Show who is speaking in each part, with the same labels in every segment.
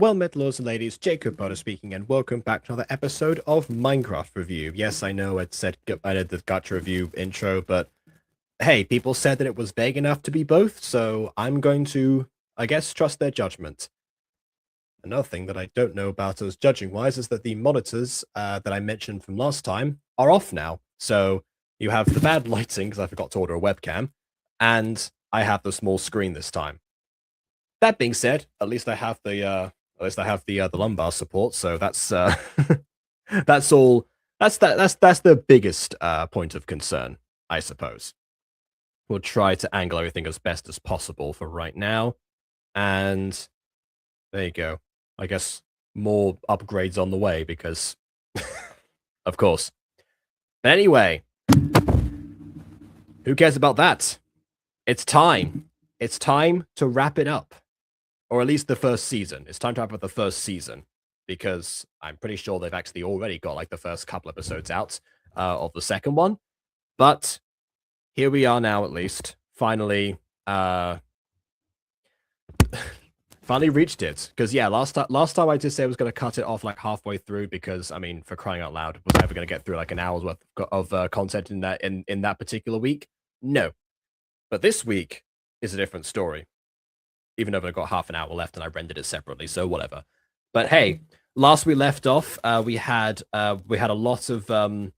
Speaker 1: Well met, lords and ladies, Jacob Butter speaking, and welcome back to another episode of Minecraft Review. Yes, I know I did the Gacha Review intro, but hey, people said that it was vague enough to be both, so I'm going to, I guess, trust their judgment. Another thing that I don't know about us judging-wise is that the monitors that I mentioned from last time are off now. So you have the bad lighting, because I forgot to order a webcam, and I have the small screen this time. That being said, at least I have the lumbar support, so that's that's all. That's the biggest point of concern, I suppose. We'll try to angle everything as best as possible for right now, and there you go. I guess more upgrades on the way because, of course. Anyway, who cares about that? It's time. It's time to wrap it up. Or at least the first season. It's time to wrap up the first season. Because I'm pretty sure they've actually already got like the first couple episodes out of the second one. But here we are now, at least. Finally, finally reached it. Because yeah, last time I did say I was going to cut it off like halfway through because, I mean, for crying out loud, was I ever going to get through like an hour's worth of content in that particular week? No. But this week is a different story. Even though I've got half an hour left and I rendered it separately, so whatever. But hey, last we left off, we had a lot of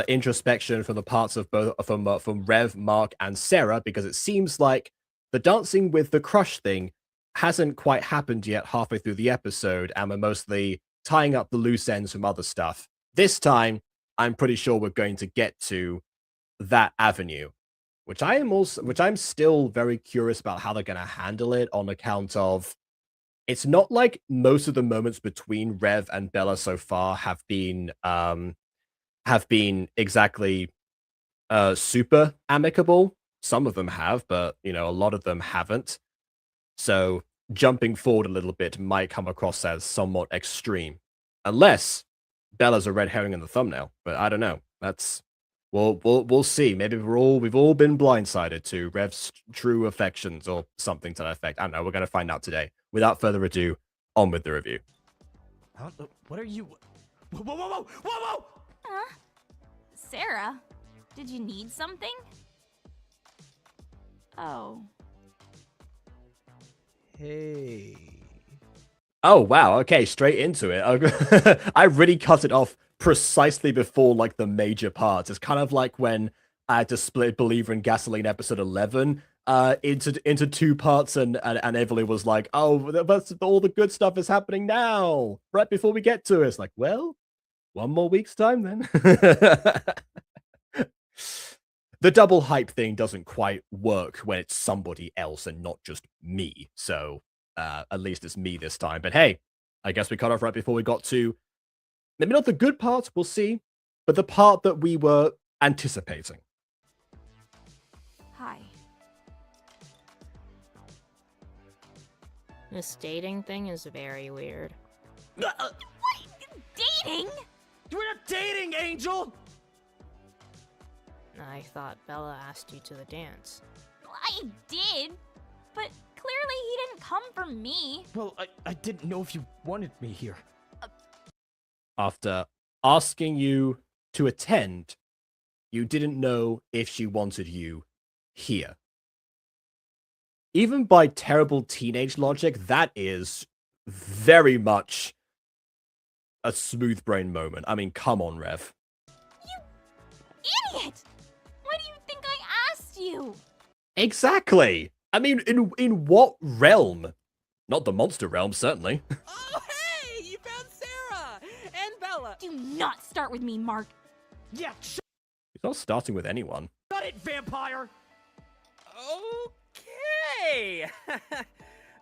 Speaker 1: introspection from the parts of both from Rev, Mark, and Sarah, because it seems like the dancing with the crush thing hasn't quite happened yet halfway through the episode, and we're mostly tying up the loose ends from other stuff. This time, I'm pretty sure we're going to get to that avenue. Which I'm still very curious about how they're going to handle it on account of it's not like most of the moments between Rev and Bella so far have been exactly super amicable. Some of them have, but you know, a lot of them haven't. So jumping forward a little bit might come across as somewhat extreme, unless Bella's a red herring in the thumbnail. But I don't know. We'll see. Maybe we've all been blindsided to Rev's true affections or something to that effect. I don't know. We're gonna find out today. Without further ado, on with the review.
Speaker 2: What are you? Whoa!
Speaker 3: Huh? Sarah, did you need something? Oh.
Speaker 2: Hey.
Speaker 1: Oh wow. Okay, straight into it. I really cut it off precisely before like the major parts. It's kind of like when I had to split Believer in Gasoline episode 11 into two parts, and Evelyn was like, "Oh, that's all the good stuff is happening now, right before we get to it." It's like, well, one more week's time then. The double hype thing doesn't quite work when it's somebody else and not just me. So at least it's me this time. But hey, I guess we cut off right before we got to maybe not the good part, we'll see, but the part that we were anticipating.
Speaker 3: Hi.
Speaker 4: This dating thing is very weird.
Speaker 3: What? Dating?
Speaker 2: We're not dating, Angel!
Speaker 4: I thought Bella asked you to the dance.
Speaker 3: I did, but clearly he didn't come for me.
Speaker 2: Well, I didn't know if you wanted me here.
Speaker 1: After asking you to attend, you didn't know if she wanted you here. Even by terrible teenage logic, that is very much a smooth brain moment. I mean, come on, Rev.
Speaker 3: You idiot! Why do you think I asked you?
Speaker 1: Exactly. I mean, in what realm? Not the monster realm, certainly.
Speaker 5: Oh, hey! You found Sarah! And Bella!
Speaker 3: Do not start with me, Mark.
Speaker 2: Yeah,
Speaker 1: He's not starting with anyone.
Speaker 2: shut it, vampire!
Speaker 5: Okay!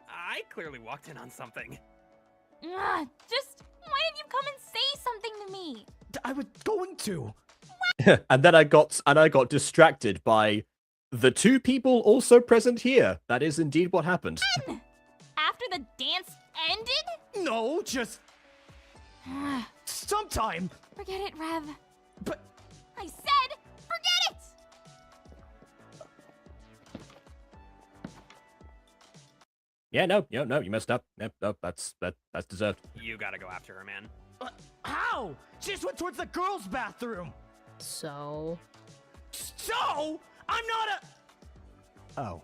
Speaker 5: I clearly walked in on something.
Speaker 3: Just, why didn't you come and say something to me?
Speaker 2: I was going to.
Speaker 1: And then I got distracted by the two people also present here. That is indeed what happened.
Speaker 3: After the dance ended?
Speaker 2: No, just sometime.
Speaker 3: Forget it, Rev.
Speaker 2: But
Speaker 3: I said, forget it!
Speaker 1: Yeah, no, you messed up. Yep, no, that's deserved.
Speaker 5: You gotta go after her, man.
Speaker 2: How? She just went towards the girls' bathroom.
Speaker 4: So,
Speaker 2: So? I'm not a... Oh.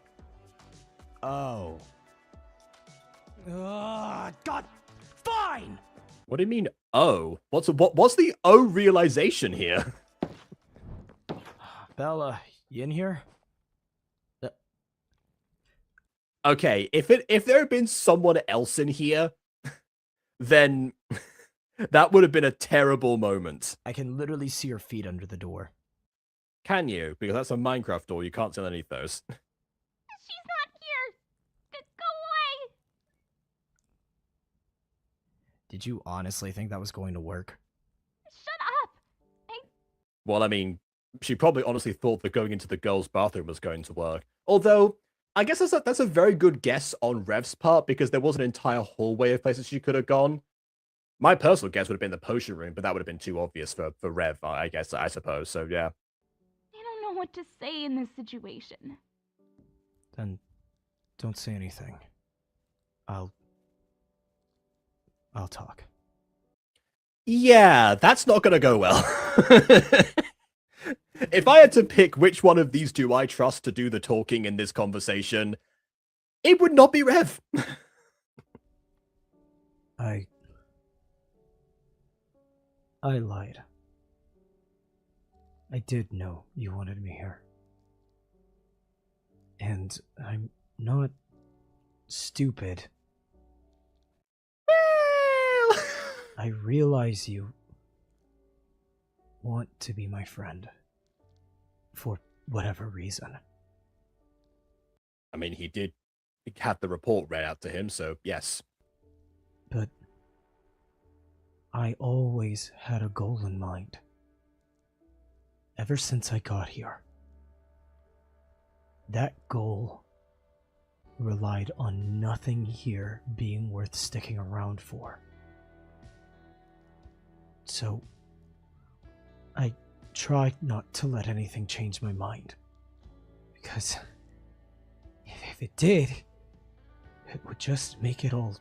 Speaker 2: Oh. God. Fine.
Speaker 1: What do you mean? Oh, what's the oh realization here?
Speaker 2: Bella, you in here?
Speaker 1: Okay, if there had been someone else in here, then that would have been a terrible moment.
Speaker 2: I can literally see her feet under the door.
Speaker 1: Can you? Because that's a Minecraft door. You can't see underneath those.
Speaker 3: She's not here. Go away.
Speaker 2: Did you honestly think that was going to work?
Speaker 3: Shut up.
Speaker 1: Well, I mean, she probably honestly thought that going into the girls' bathroom was going to work. Although, I guess that's a very good guess on Rev's part, because there was an entire hallway of places she could have gone. My personal guess would have been the potion room, but that would have been too obvious for Rev, I guess, I suppose. So, yeah.
Speaker 3: I don't know what to say in this situation.
Speaker 2: Then don't say anything. I'll talk.
Speaker 1: Yeah, that's not going to go well. If I had to pick which one of these do I trust to do the talking in this conversation, it would not be Rev.
Speaker 2: I lied. I did know you wanted me here. And I'm not stupid.
Speaker 1: Well...
Speaker 2: I realize you want to be my friend. For whatever reason.
Speaker 1: I mean, he did have the report read out to him, so yes.
Speaker 2: But I always had a goal in mind. Ever since I got here. That goal relied on nothing here being worth sticking around for. So, I tried not to let anything change my mind. Because if it did, it would just make it all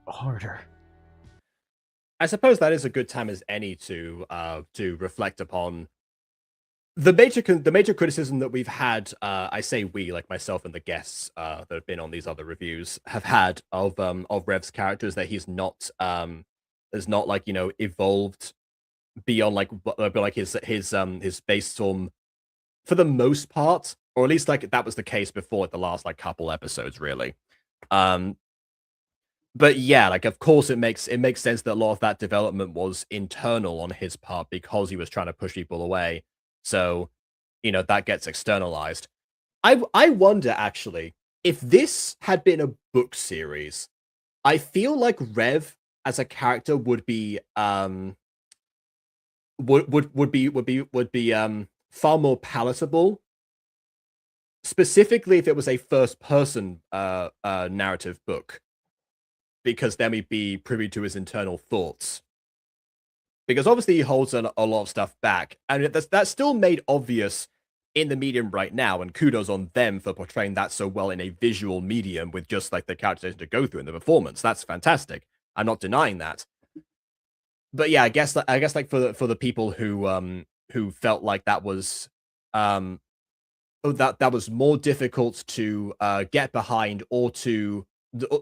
Speaker 2: harder.
Speaker 1: I suppose that is a good time as any to reflect upon the major criticism that we've had. I say we, like myself and the guests that have been on these other reviews, have had of Rev's characters, that he's not has not, like, evolved beyond like his base form for the most part, or at least like that was the case before the last like couple episodes, really. But yeah, like, of course it makes sense that a lot of that development was internal on his part because he was trying to push people away. So, that gets externalized. I wonder, actually, if this had been a book series, I feel like Rev as a character would be far more palatable, specifically if it was a first person narrative book, because then we'd be privy to his internal thoughts. Because obviously he holds a lot of stuff back, and that's still made obvious in the medium right now, and kudos on them for portraying that so well in a visual medium with just like the characterization to go through in the performance. That's fantastic. I'm not denying that. But yeah, I guess like for the people who felt like that was that was more difficult to get behind, or to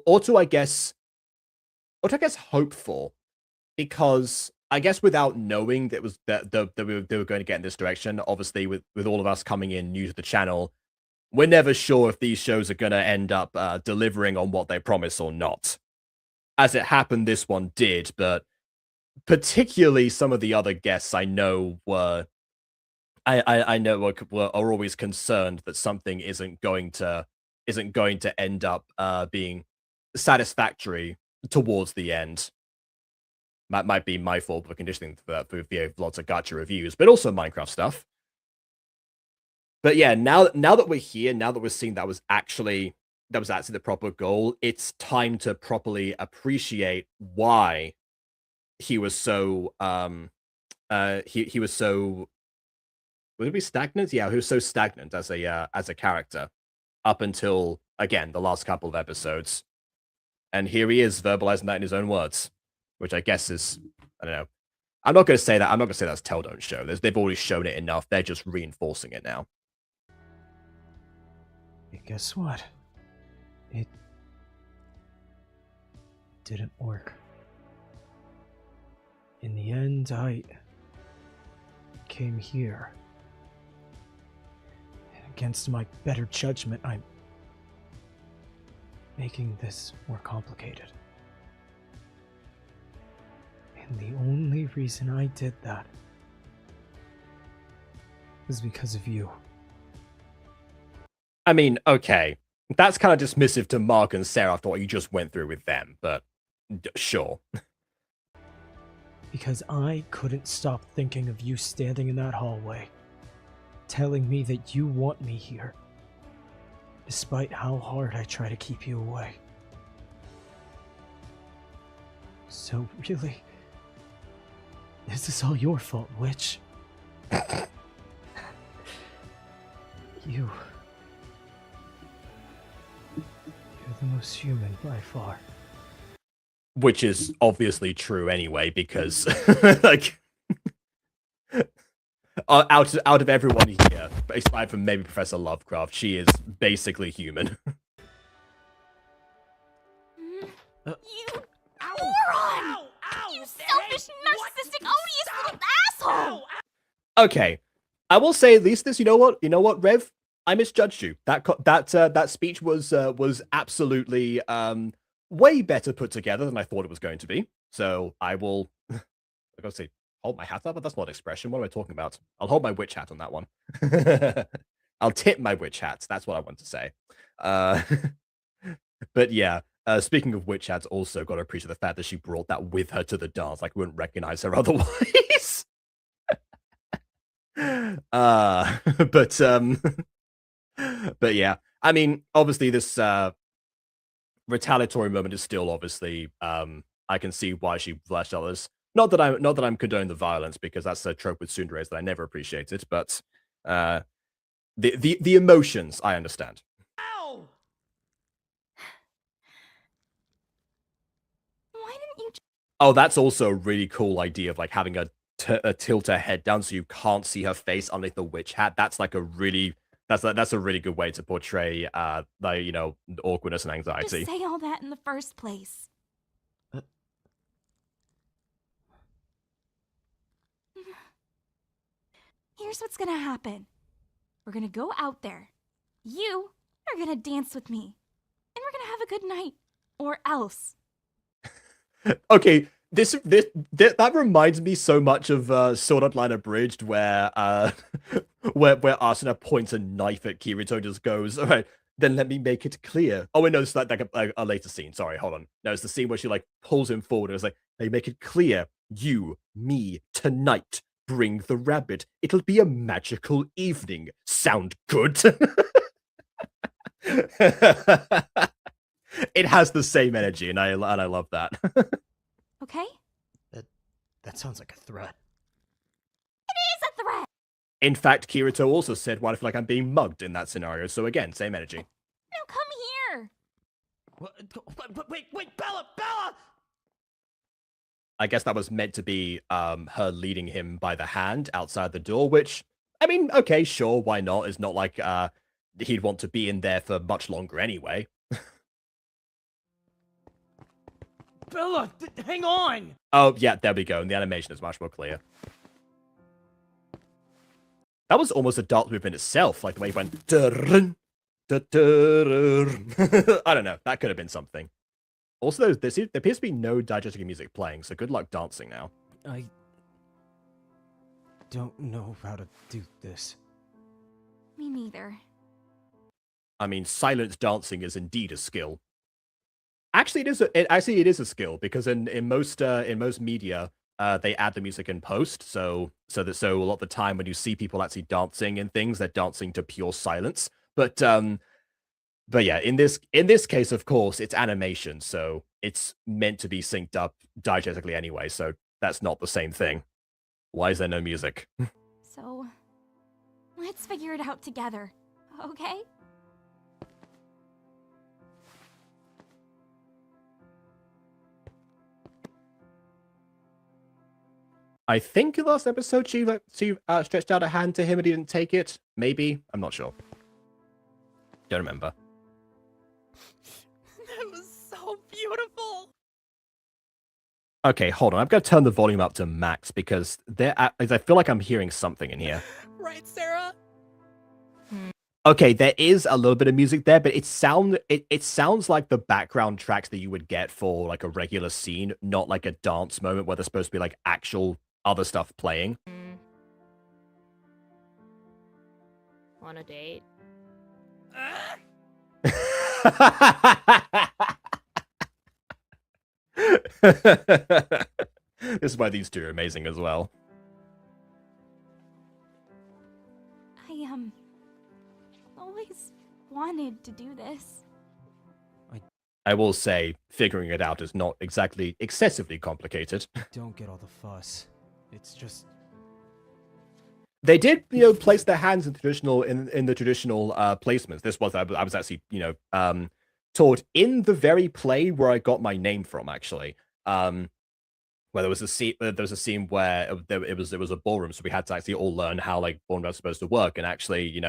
Speaker 1: I guess hope for, because I guess without knowing that they were going to get in this direction, obviously with all of us coming in new to the channel, we're never sure if these shows are going to end up delivering on what they promise or not. As it happened, this one did, but particularly some of the other guests I know are always concerned that something isn't going to end up being satisfactory towards the end. That might be my fault for conditioning for lots of gacha reviews, but also Minecraft stuff. But yeah, now that we're here, now that we're seeing that was actually the proper goal, it's time to properly appreciate why he was so he was so, would it be stagnant? Yeah, he was so stagnant as a character up until again, the last couple of episodes. And here he is verbalizing that in his own words, which I guess is, I don't know. I'm not going to say that. I'm not going to say that's tell, don't show. They've already shown it enough. They're just reinforcing it now.
Speaker 2: And guess what? It didn't work. In the end, I came here. And against my better judgment, I'm making this more complicated. And the only reason I did that was because of you.
Speaker 1: I mean, okay. That's kind of dismissive to Mark and Sarah after what you just went through with them, but sure.
Speaker 2: Because I couldn't stop thinking of you standing in that hallway, telling me that you want me here, despite how hard I try to keep you away. So really, this is all your fault, Witch. You're the most human by far.
Speaker 1: Which is obviously true anyway, because like out of everyone here, aside from maybe Professor Lovecraft, she is basically human.
Speaker 3: You
Speaker 5: Ow!
Speaker 3: moron!
Speaker 5: Ow! Ow!
Speaker 3: You
Speaker 5: Hey,
Speaker 3: selfish,
Speaker 5: what?
Speaker 3: narcissistic,
Speaker 5: You
Speaker 3: odious
Speaker 5: stop!
Speaker 3: little asshole!
Speaker 5: Ow!
Speaker 1: Okay, I will say at least this. You know what, Rev? I misjudged you. That speech was absolutely way better put together than I thought it was going to be. So I will, I gotta say, hold my hat up, but that's not an expression. What am I talking about? I'll hold my witch hat on that one. I'll tip my witch hat. That's what I want to say. But yeah, speaking of witch hats, also got to appreciate the fact that she brought that with her to the dance. Like we wouldn't recognize her otherwise. But but yeah, I mean, obviously this retaliatory moment is still obviously I can see why she flashed others. Not that I'm condoning the violence, because that's a trope with tsunderes that I never appreciated, but the emotions I understand.
Speaker 5: Ow!
Speaker 3: Why didn't you
Speaker 1: Oh, that's also a really cool idea of like having a tilt her head down so you can't see her face underneath the witch hat. That's like a really that's a really good way to portray the awkwardness and
Speaker 3: just
Speaker 1: anxiety.
Speaker 3: say all that in the first place? Here's what's gonna happen. We're gonna go out there. You are gonna dance with me. And we're gonna have a good night. Or else.
Speaker 1: Okay, that reminds me so much of Sword Art Online Abridged, where where Asuna points a knife at Kirito, just goes, all right, then let me make it clear. Oh wait, no, it's like a later scene. Sorry, hold on. No, it's the scene where she like pulls him forward and it's like, they make it clear, you, me, tonight, bring the rabbit. It'll be a magical evening. Sound good? It has the same energy, and I love that.
Speaker 3: Okay?
Speaker 2: That sounds like a threat.
Speaker 3: It's a threat!
Speaker 1: In fact, Kirito also said, "Why I feel like I'm being mugged in that scenario." So again, same energy.
Speaker 3: Now come here!
Speaker 5: Wait, Bella!
Speaker 1: I guess that was meant to be her leading him by the hand outside the door, which, I mean, okay, sure, why not? It's not like he'd want to be in there for much longer anyway.
Speaker 5: Bella, hang on!
Speaker 1: Oh, yeah, there we go. And the animation is much more clear. That was almost a dance move in itself, like the way he went. Dun, dun, dun, dun. I don't know. That could have been something. Also, there appears to be no diegetic music playing, so good luck dancing now.
Speaker 2: I don't know how to do this.
Speaker 3: Me neither.
Speaker 1: I mean, silent dancing is indeed a skill. Actually, it is a skill, because in most media, they add the music in post. So a lot of the time when you see people actually dancing and things, they're dancing to pure silence. But yeah, in this case, of course, it's animation, so it's meant to be synced up diegetically anyway. So that's not the same thing. Why is there no music?
Speaker 3: So, let's figure it out together, okay?
Speaker 1: I think in the last episode she stretched out a hand to him and he didn't take it. Maybe, I'm not sure. Don't remember.
Speaker 5: That was so beautiful.
Speaker 1: Okay, hold on. I've got to turn the volume up to max because I feel like I'm hearing something in here.
Speaker 5: Right, Sarah?
Speaker 1: Okay, there is a little bit of music there, but it sounds like the background tracks that you would get for like a regular scene, not like a dance moment where there's supposed to be like actual other stuff playing.
Speaker 4: Want a date?
Speaker 1: This is why these two are amazing as well.
Speaker 3: I always wanted to do this.
Speaker 1: I will say, figuring it out is not exactly excessively complicated.
Speaker 2: Don't get all the fuss. It's just...
Speaker 1: They did, place their hands in the traditional placements. This was I was actually, taught in the very play where I got my name from, actually. Where there was a scene where it was a ballroom, so we had to actually all learn how like ballroom was supposed to work, and actually,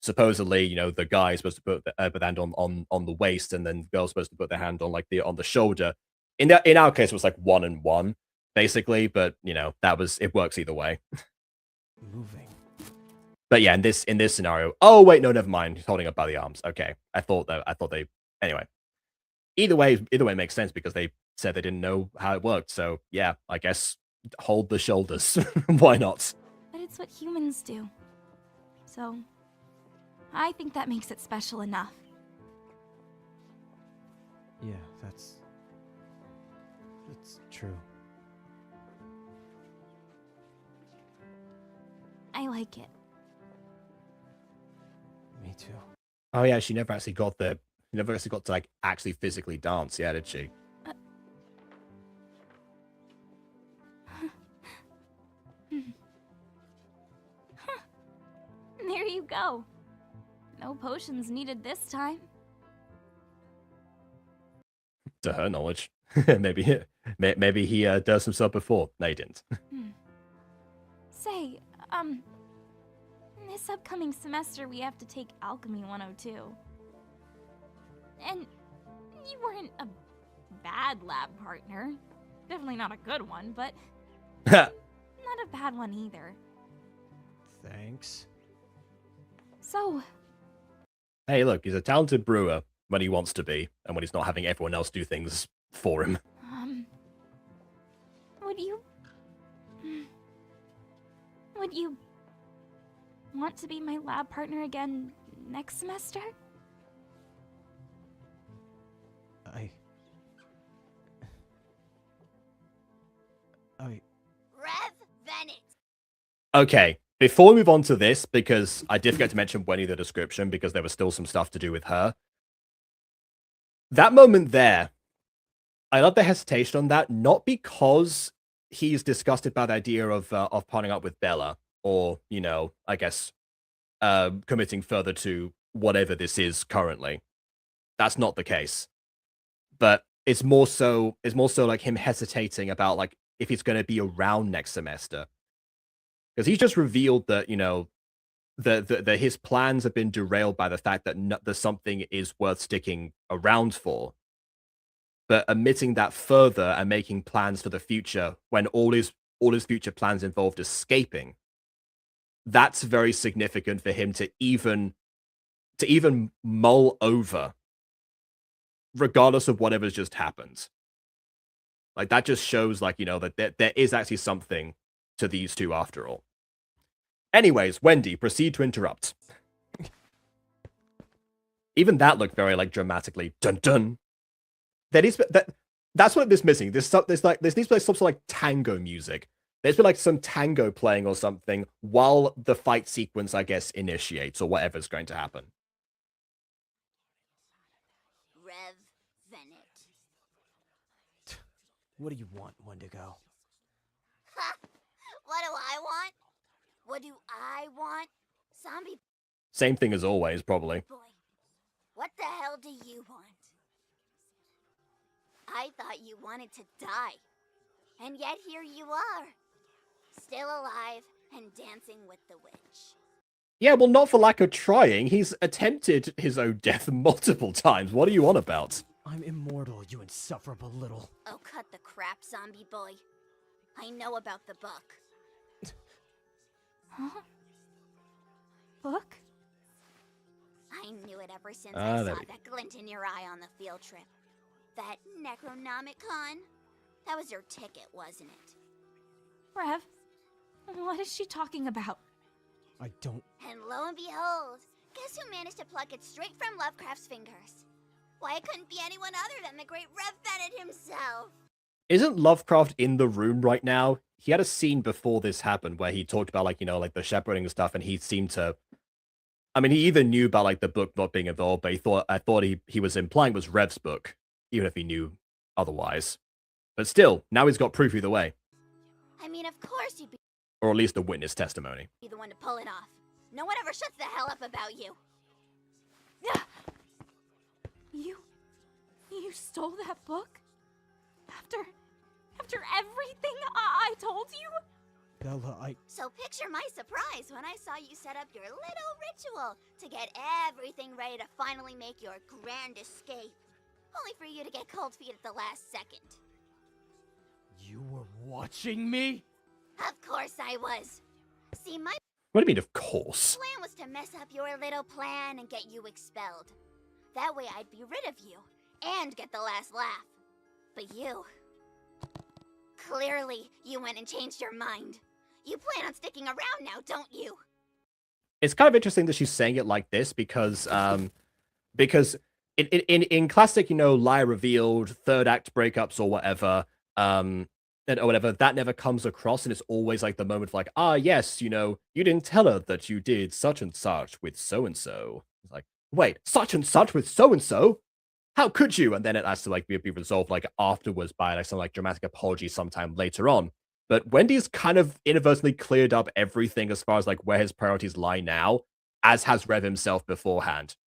Speaker 1: supposedly, the guy is supposed to put the hand on the waist, and then the girl's supposed to put their hand on on the shoulder. In our case, it was like 1 and 1, basically, but it works either way.
Speaker 2: Moving.
Speaker 1: But yeah, in this scenario, oh wait, no, never mind. He's holding up by the arms. Okay, I thought they anyway. Either way makes sense because they said they didn't know how it worked. So yeah, I guess hold the shoulders. Why not?
Speaker 3: But it's what humans do. So, I think that makes it special enough.
Speaker 2: Yeah, that's true.
Speaker 3: I like it.
Speaker 2: Me too.
Speaker 1: Oh yeah, she never actually got to like actually physically dance. Yeah, did she?
Speaker 3: There you go. No potions needed this time.
Speaker 1: To her knowledge, maybe he does himself before. No, he didn't.
Speaker 3: Say, this upcoming semester we have to take Alchemy 102. And you weren't a bad lab partner. Definitely not a good one, but not a bad one either.
Speaker 2: Thanks.
Speaker 3: So,
Speaker 1: Hey, look, he's a talented brewer when he wants to be, and when he's not having everyone else do things for him.
Speaker 3: would you want to be my lab partner again next semester?
Speaker 6: Rev Venet.
Speaker 1: Okay, before we move on to this, because I did forget to mention Wendy in the description, because there was still some stuff to do with her. That moment there, I love the hesitation on that, not because he's disgusted by the idea of partnering up with Bella, or, I guess, committing further to whatever this is currently. That's not the case. But it's more so like him hesitating about like if he's going to be around next semester. Because he's just revealed that, that his plans have been derailed by the fact that there's something is worth sticking around for. But admitting that further and making plans for the future when all his future plans involved escaping, that's very significant for him to even mull over, regardless of whatever's just happened. Like, that just shows, like, that there is actually something to these two after all. Anyways, Wendy, proceed to interrupt. Even that looked very, like, dramatically dun dun. That's what it's missing. There's needs to be like some sort of like tango music. There's been like some tango playing or something while the fight sequence, I guess, initiates or whatever's going to happen.
Speaker 6: Rev Venet.
Speaker 2: What do you want, Wendigo?
Speaker 6: Ha! What do I want? What do I want? Zombie
Speaker 1: Same thing as always, probably.
Speaker 6: boy. What the hell do you want? I thought you wanted to die. And yet here you are. still alive and dancing with the witch.
Speaker 1: Yeah, well, not for lack of trying. He's attempted his own death multiple times. What are you on about?
Speaker 2: I'm immortal, you insufferable little...
Speaker 6: Oh, cut the crap, zombie boy. I know about the book.
Speaker 3: Huh? Book?
Speaker 6: I knew it ever since
Speaker 1: Ah,
Speaker 6: I
Speaker 1: there
Speaker 6: saw
Speaker 1: we
Speaker 6: that glint in your eye on the field trip. That Necronomicon? That was your ticket, wasn't it?
Speaker 3: Rev, what is she talking about?
Speaker 2: I don't...
Speaker 6: And lo and behold, guess who managed to pluck it straight from Lovecraft's fingers? Why, it couldn't be anyone other than the great Rev Bennett himself.
Speaker 1: Isn't Lovecraft in the room right now? He had a scene before this happened where he talked about, like, you know, like the shepherding and stuff, and he seemed to... I mean, he even knew about, like, the book not being involved, but I thought he was implying it was Rev's book, even if he knew otherwise. But still, now he's got proof either way.
Speaker 6: I mean, of course you'd be
Speaker 1: Or at least a witness testimony.
Speaker 6: the one to pull it off. No one ever shuts the hell up about you.
Speaker 3: You stole that book? After everything I told you?
Speaker 2: Bella,
Speaker 6: So picture my surprise when I saw you set up your little ritual to get everything ready to finally make your grand escape. Only for you to get cold feet at the last second.
Speaker 2: You were watching me?
Speaker 6: Of course I was. See, my
Speaker 1: What do you mean, of course?
Speaker 6: plan was to mess up your little plan and get you expelled. That way I'd be rid of you and get the last laugh. But you... Clearly, you went and changed your mind. You plan on sticking around now, don't you?
Speaker 1: It's kind of interesting that she's saying it like this because in classic, you know, lie revealed, third act breakups or whatever, that never comes across, and it's always like the moment of like, ah, yes, you know, you didn't tell her that you did such and such with so and so. It's like, wait, such and such with so and so? How could you? And then it has to like be resolved like afterwards by like some like dramatic apology sometime later on. But Wendy's kind of inadvertently cleared up everything as far as like where his priorities lie now, as has Rev himself beforehand.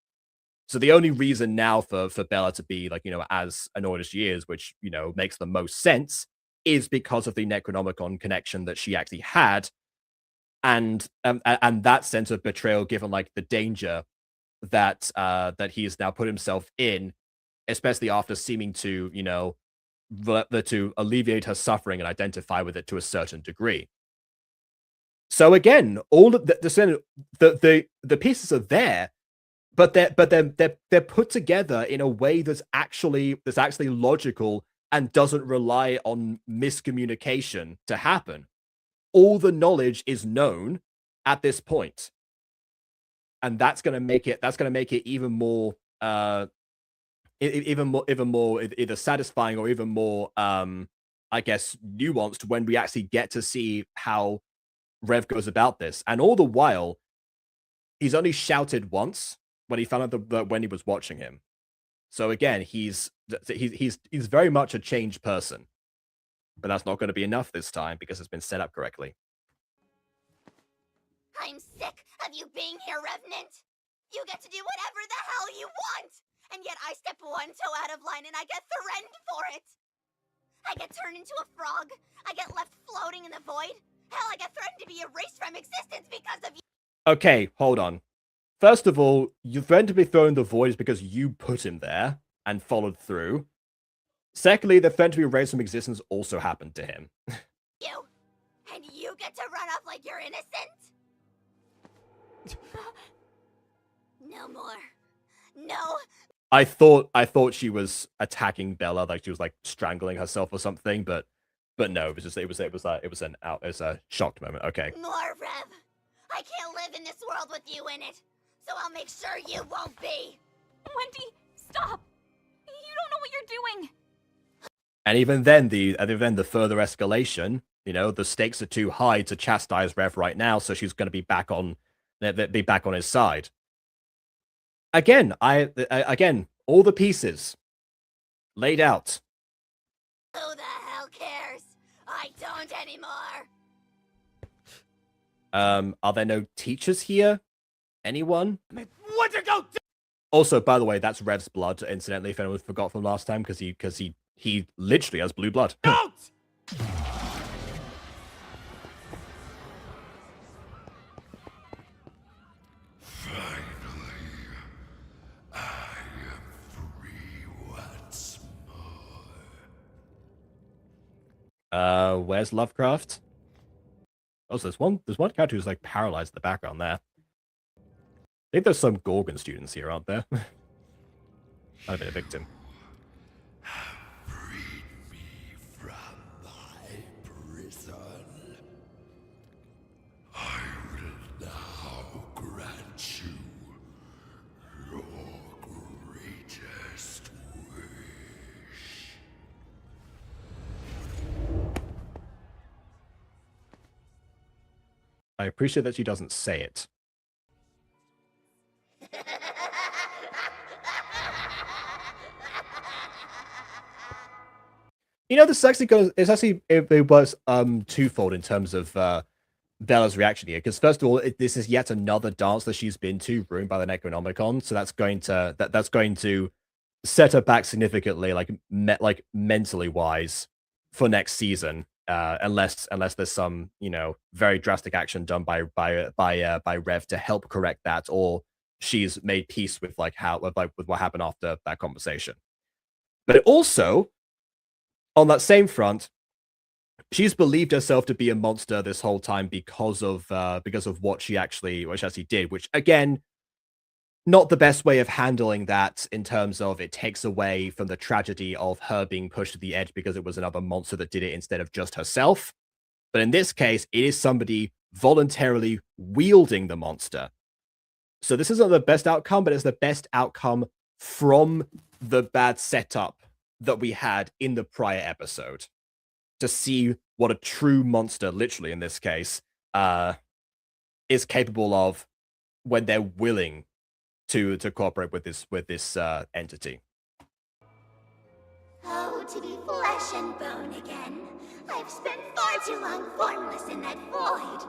Speaker 1: So the only reason now for Bella to be like, you know, as annoyed as she is, which, you know, makes the most sense, is because of the Necronomicon connection that she actually had, and that sense of betrayal, given like the danger that that he's now put himself in, especially after seeming to, you know, to alleviate her suffering and identify with it to a certain degree. So again, all of the pieces are there, but they're put together in a way that's actually logical and doesn't rely on miscommunication to happen. All the knowledge is known at this point, and that's going to make it even more either satisfying or even more I guess nuanced when we actually get to see how Rev goes about this. And all the while, he's only shouted once when he found out that Wendy was watching him. So again, he's very much a changed person. But that's not going to be enough this time because it's been set up correctly.
Speaker 6: I'm sick of you being here, Revenant. You get to do whatever the hell you want. And yet I step one toe out of line and I get threatened for it. I get turned into a frog. I get left floating in the void. Hell, I get threatened to be erased from existence because of you.
Speaker 1: Okay, hold on. First of all, you threatened to be thrown in the void is because you put him there and followed through. Secondly, the threat to be erased from existence also happened to him.
Speaker 6: You? And you get to run off like you're innocent? No more. No.
Speaker 1: I thought she was attacking Bella, like she was like strangling herself or something, but no, it was a shocked moment. Okay.
Speaker 6: More, Rev. I can't live in this world with you in it, so I'll make sure you won't be.
Speaker 3: Wendy, stop! You don't know what you're doing!
Speaker 1: And even then the further escalation, you know, the stakes are too high to chastise Rev right now, so she's going to be back on his side. Again, all the pieces laid out.
Speaker 6: Who the hell cares? I don't anymore.
Speaker 1: Are there no teachers here? Anyone?
Speaker 5: What to go do?
Speaker 1: Also, by the way, that's Rev's blood, incidentally, if anyone forgot from last time, because he literally has blue blood.
Speaker 5: Don't!
Speaker 1: Where's Lovecraft? Oh, so there's one character who's like paralyzed in the background there. I think there's some Gorgon students here, aren't there? I've been a victim.
Speaker 7: Freed me from my prison. I will now grant you your greatest wish.
Speaker 1: I appreciate that she doesn't say it. You know, this actually goes. It was twofold in terms of Bella's reaction here. Because first of all, this is yet another dance that she's been to, ruined by the Necronomicon. So that's going to set her back significantly, like mentally wise, for next season. Unless there's some very drastic action done by Rev to help correct that, or she's made peace with with what happened after that conversation. But also, on that same front, she's believed herself to be a monster this whole time because of what she actually did, which again, not the best way of handling that in terms of it takes away from the tragedy of her being pushed to the edge because it was another monster that did it instead of just herself. But in this case, it is somebody voluntarily wielding the monster. So this isn't the best outcome, but it's the best outcome from the bad setup that we had in the prior episode. To see what a true monster, literally in this case, is capable of when they're willing to cooperate with this entity.
Speaker 6: Oh, to be flesh and bone again. I've spent far too long formless in that void.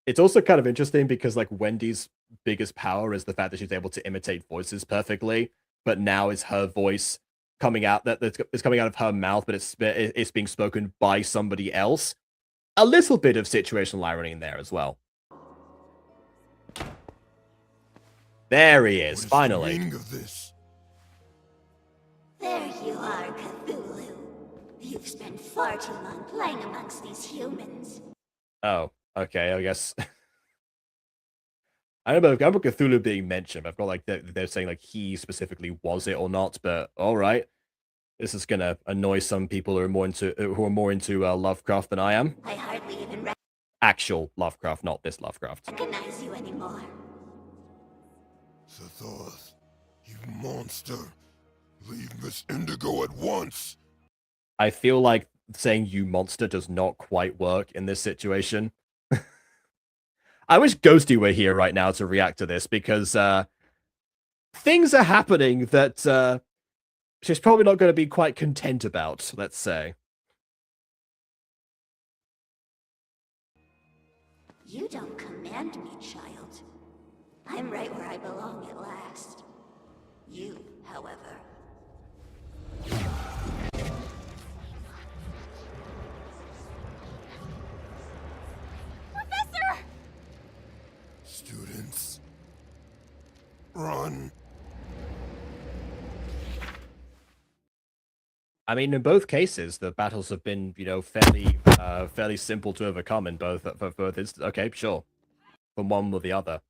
Speaker 1: It's also kind of interesting because like Wendy's biggest power is the fact that she's able to imitate voices perfectly, but now is her voice coming out it's coming out of her mouth, but it's being spoken by somebody else. A little bit of situational irony in there as well. There he is, finally.
Speaker 7: What is the meaning of this?
Speaker 6: There you are, Cthulhu. You've spent far too long playing amongst these humans.
Speaker 1: Oh, okay, I guess. I don't know if Cthulhu being mentioned. I've got like they're saying like he specifically was it or not, but all right. This is gonna annoy some people who are more into Lovecraft than I am.
Speaker 6: I hardly even
Speaker 1: Actual Lovecraft, not this Lovecraft.
Speaker 6: recognize you anymore.
Speaker 7: Sethoth, you monster. Leave Miss Indigo at once.
Speaker 1: I feel like saying "you monster" does not quite work in this situation. I wish Ghosty were here right now to react to this, because things are happening that she's probably not going to be quite content about, let's say.
Speaker 6: You don't command me, child. I'm right where I belong at last. You, however.
Speaker 3: Professor!
Speaker 7: Students, run.
Speaker 1: I mean, in both cases, the battles have been, fairly simple to overcome in both. Okay, sure, from one or the other.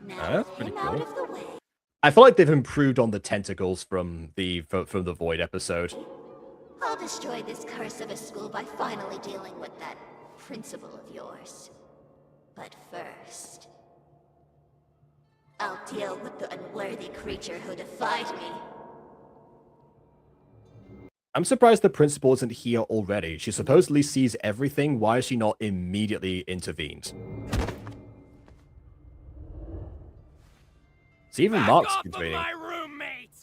Speaker 6: Now
Speaker 1: That's pretty
Speaker 6: him out
Speaker 1: cool.
Speaker 6: of the way.
Speaker 1: I feel like they've improved on the tentacles from the Void episode.
Speaker 6: I'll destroy this curse of a school by finally dealing with that principal of yours. But first, I'll deal with the unworthy creature who defied me.
Speaker 1: I'm surprised the principal isn't here already. She supposedly sees everything. Why is she not immediately intervened? See, even
Speaker 5: Back
Speaker 1: Mark's
Speaker 5: off of
Speaker 1: intervening.
Speaker 5: my roommate!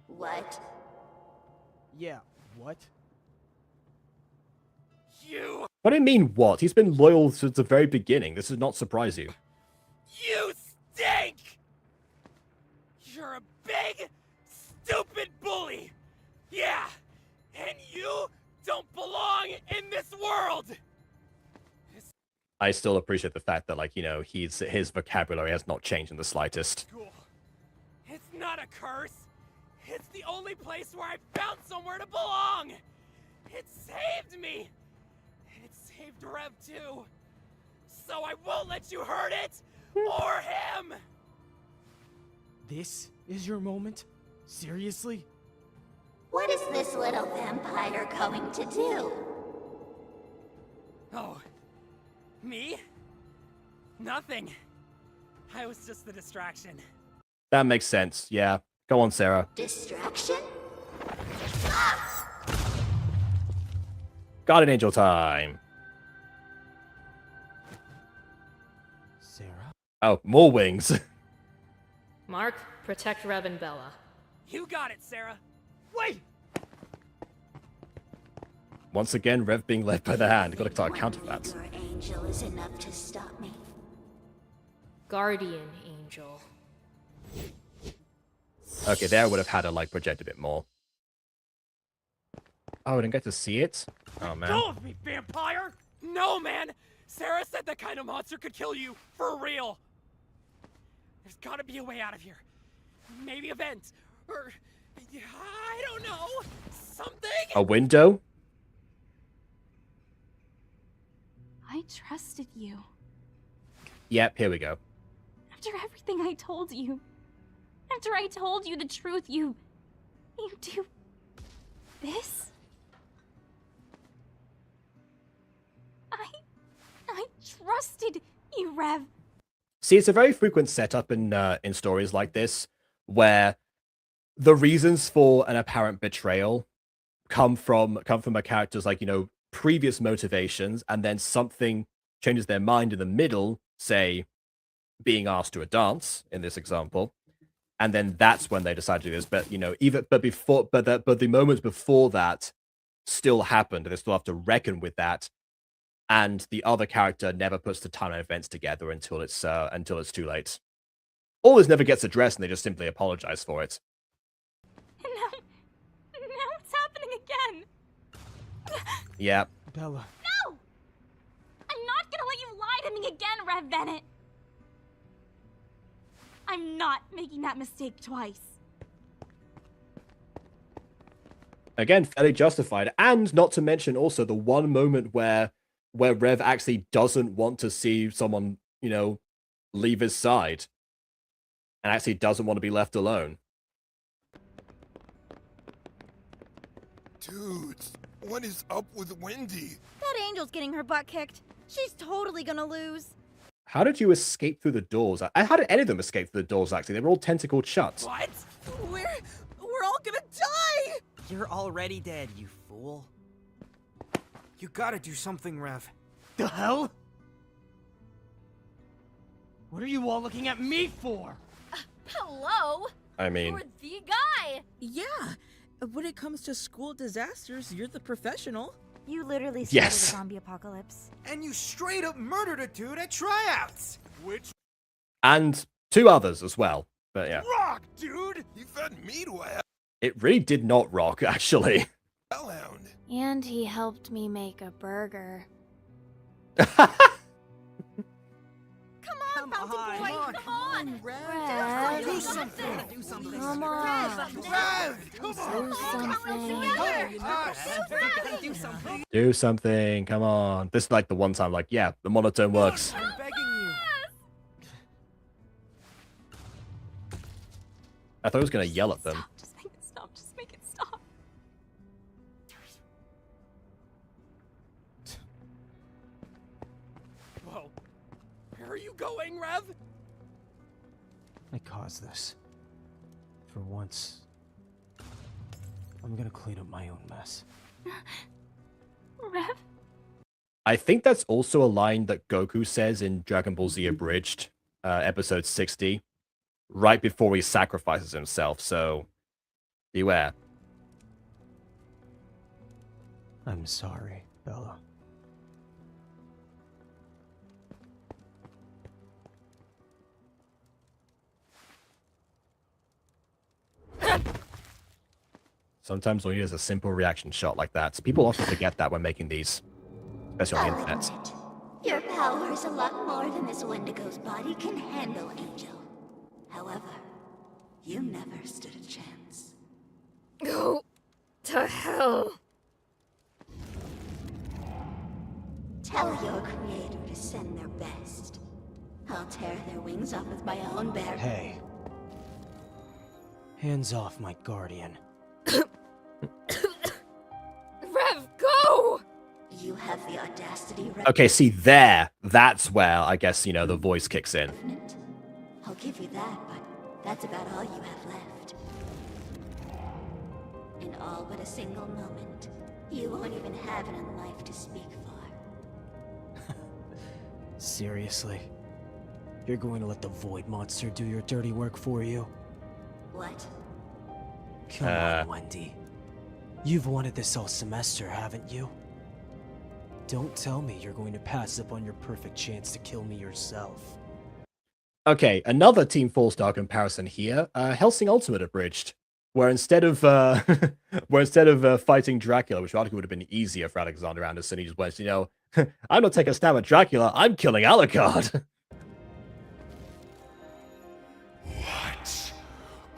Speaker 6: What?
Speaker 2: Yeah, what?
Speaker 5: You
Speaker 1: What do you mean, what? He's been loyal since the very beginning. This does not surprise you.
Speaker 5: stink! You're a big, stupid bully! Yeah, and you don't belong in this world!
Speaker 1: I still appreciate the fact that, like, you know, his vocabulary has not changed in the slightest.
Speaker 5: School. It's not a curse. It's the only place where I found somewhere to belong. It saved me. And it saved Rev too. So I won't let you hurt it or him.
Speaker 2: This is your moment? Seriously?
Speaker 6: What is this little vampire going to do?
Speaker 5: Oh, me? Nothing. I was just the distraction.
Speaker 1: That makes sense. Yeah. Go on, Sarah.
Speaker 6: Distraction?
Speaker 1: Guardian Angel time.
Speaker 2: Sarah?
Speaker 1: Oh, more wings.
Speaker 4: Mark, protect Rev and Bella.
Speaker 5: You got it, Sarah. Wait!
Speaker 1: Once again, Rev being led by the hand. Gotta start counter that.
Speaker 6: Your angel is enough to stop me.
Speaker 4: Guardian Angel.
Speaker 1: Okay, there I would have had to, like, project a bit more. Oh, I didn't get to see it? Oh, man.
Speaker 5: Go with me, vampire! No, man! Sarah said that kind of monster could kill you, for real! There's gotta be a way out of here. Maybe a vent, or... I don't know! Something?
Speaker 1: A window?
Speaker 3: I trusted you.
Speaker 1: Yep, here we go.
Speaker 3: After everything I told you. After I told you the truth, you do this? I trusted you, Rev.
Speaker 1: See, it's a very frequent setup in stories like this, where the reasons for an apparent betrayal come from a character's, like, you know, previous motivations, and then something changes their mind in the middle, say, being asked to a dance, in this example, and then that's when they decide to do this. But, you know, but the moments before that still happened, and they still have to reckon with that, and the other character never puts the time and events together until it's too late. All this never gets addressed, and they just simply apologize for it.
Speaker 3: And now it's happening again.
Speaker 1: Yeah.
Speaker 2: Bella.
Speaker 3: No! I'm not gonna let you lie to me again, Rev Bennett. I'm not making that mistake twice.
Speaker 1: Again, fairly justified, and not to mention also the one moment where Rev actually doesn't want to see someone, you know, leave his side, and actually doesn't want to be left alone.
Speaker 7: Dudes, what is up with Wendy?
Speaker 8: That angel's getting her butt kicked. She's totally gonna lose.
Speaker 1: How did you escape through the doors? How did any of them escape through the doors, actually? They were all tentacled shut.
Speaker 5: What?
Speaker 8: We're all gonna die!
Speaker 9: You're already dead, you fool. You gotta do something, Rev.
Speaker 2: The hell? What are you all looking at me for?
Speaker 8: Hello?
Speaker 1: I mean,
Speaker 8: You're the guy!
Speaker 10: Yeah. When it comes to school disasters, you're the professional.
Speaker 8: You literally started
Speaker 1: Yes.
Speaker 8: a zombie apocalypse.
Speaker 9: And you straight up murdered a dude at tryouts!
Speaker 5: Which
Speaker 1: and two others as well. But yeah,
Speaker 5: rock, dude?
Speaker 7: He fed me to a
Speaker 1: it really did not rock, actually.
Speaker 7: hellhound.
Speaker 4: And he helped me make a burger.
Speaker 8: Come on,
Speaker 9: Come
Speaker 8: Fountain
Speaker 9: on,
Speaker 8: Boy!
Speaker 9: come
Speaker 8: Come on!
Speaker 4: Rev,
Speaker 9: Do something! Do something!
Speaker 4: come on.
Speaker 9: Rev!
Speaker 4: Do something.
Speaker 9: Do something!
Speaker 1: Do something, come on. This is like the one time, like, yeah, the monotone works.
Speaker 9: I'm begging you!
Speaker 1: I thought I was going to yell at them.
Speaker 3: Stop. Just make it stop. Just make it stop.
Speaker 5: Whoa. Where are you going, Rev?
Speaker 2: I caused this. For once, I'm gonna clean up my own mess.
Speaker 3: Rev?
Speaker 1: I think that's also a line that Goku says in Dragon Ball Z Abridged, episode 60, right before he sacrifices himself, so beware.
Speaker 2: I'm sorry, Bella.
Speaker 1: Sometimes all you need is a simple reaction shot like that. People often forget that when making these, especially on the internet.
Speaker 6: Your power is a lot more than this Wendigo's body can handle, Angel. However, you never stood a chance.
Speaker 4: Go to hell.
Speaker 6: Tell your creator to send their best. I'll tear their wings off with my own bare...
Speaker 2: Hey. Hands off my guardian.
Speaker 4: Rev, go!
Speaker 6: You have the audacity...
Speaker 1: Okay, see there, that's where I guess, you know, the voice kicks in.
Speaker 6: Revenant. I'll give you that, but that's about all you have left. In all but a single moment, you won't even have it in life to speak for.
Speaker 2: Seriously? You're going to let the Void Monster do your dirty work for you?
Speaker 6: What?
Speaker 2: Come on, Wendy. You've wanted this all semester, haven't you? Don't tell me you're going to pass up on your perfect chance to kill me yourself.
Speaker 1: Okay, another Team 4-star comparison here. Helsing Ultimate abridged, where instead of fighting Dracula, which article would have been easier for Alexander Anderson, he just went, you know, I'm not taking a stab at Dracula, I'm killing Alucard.
Speaker 7: What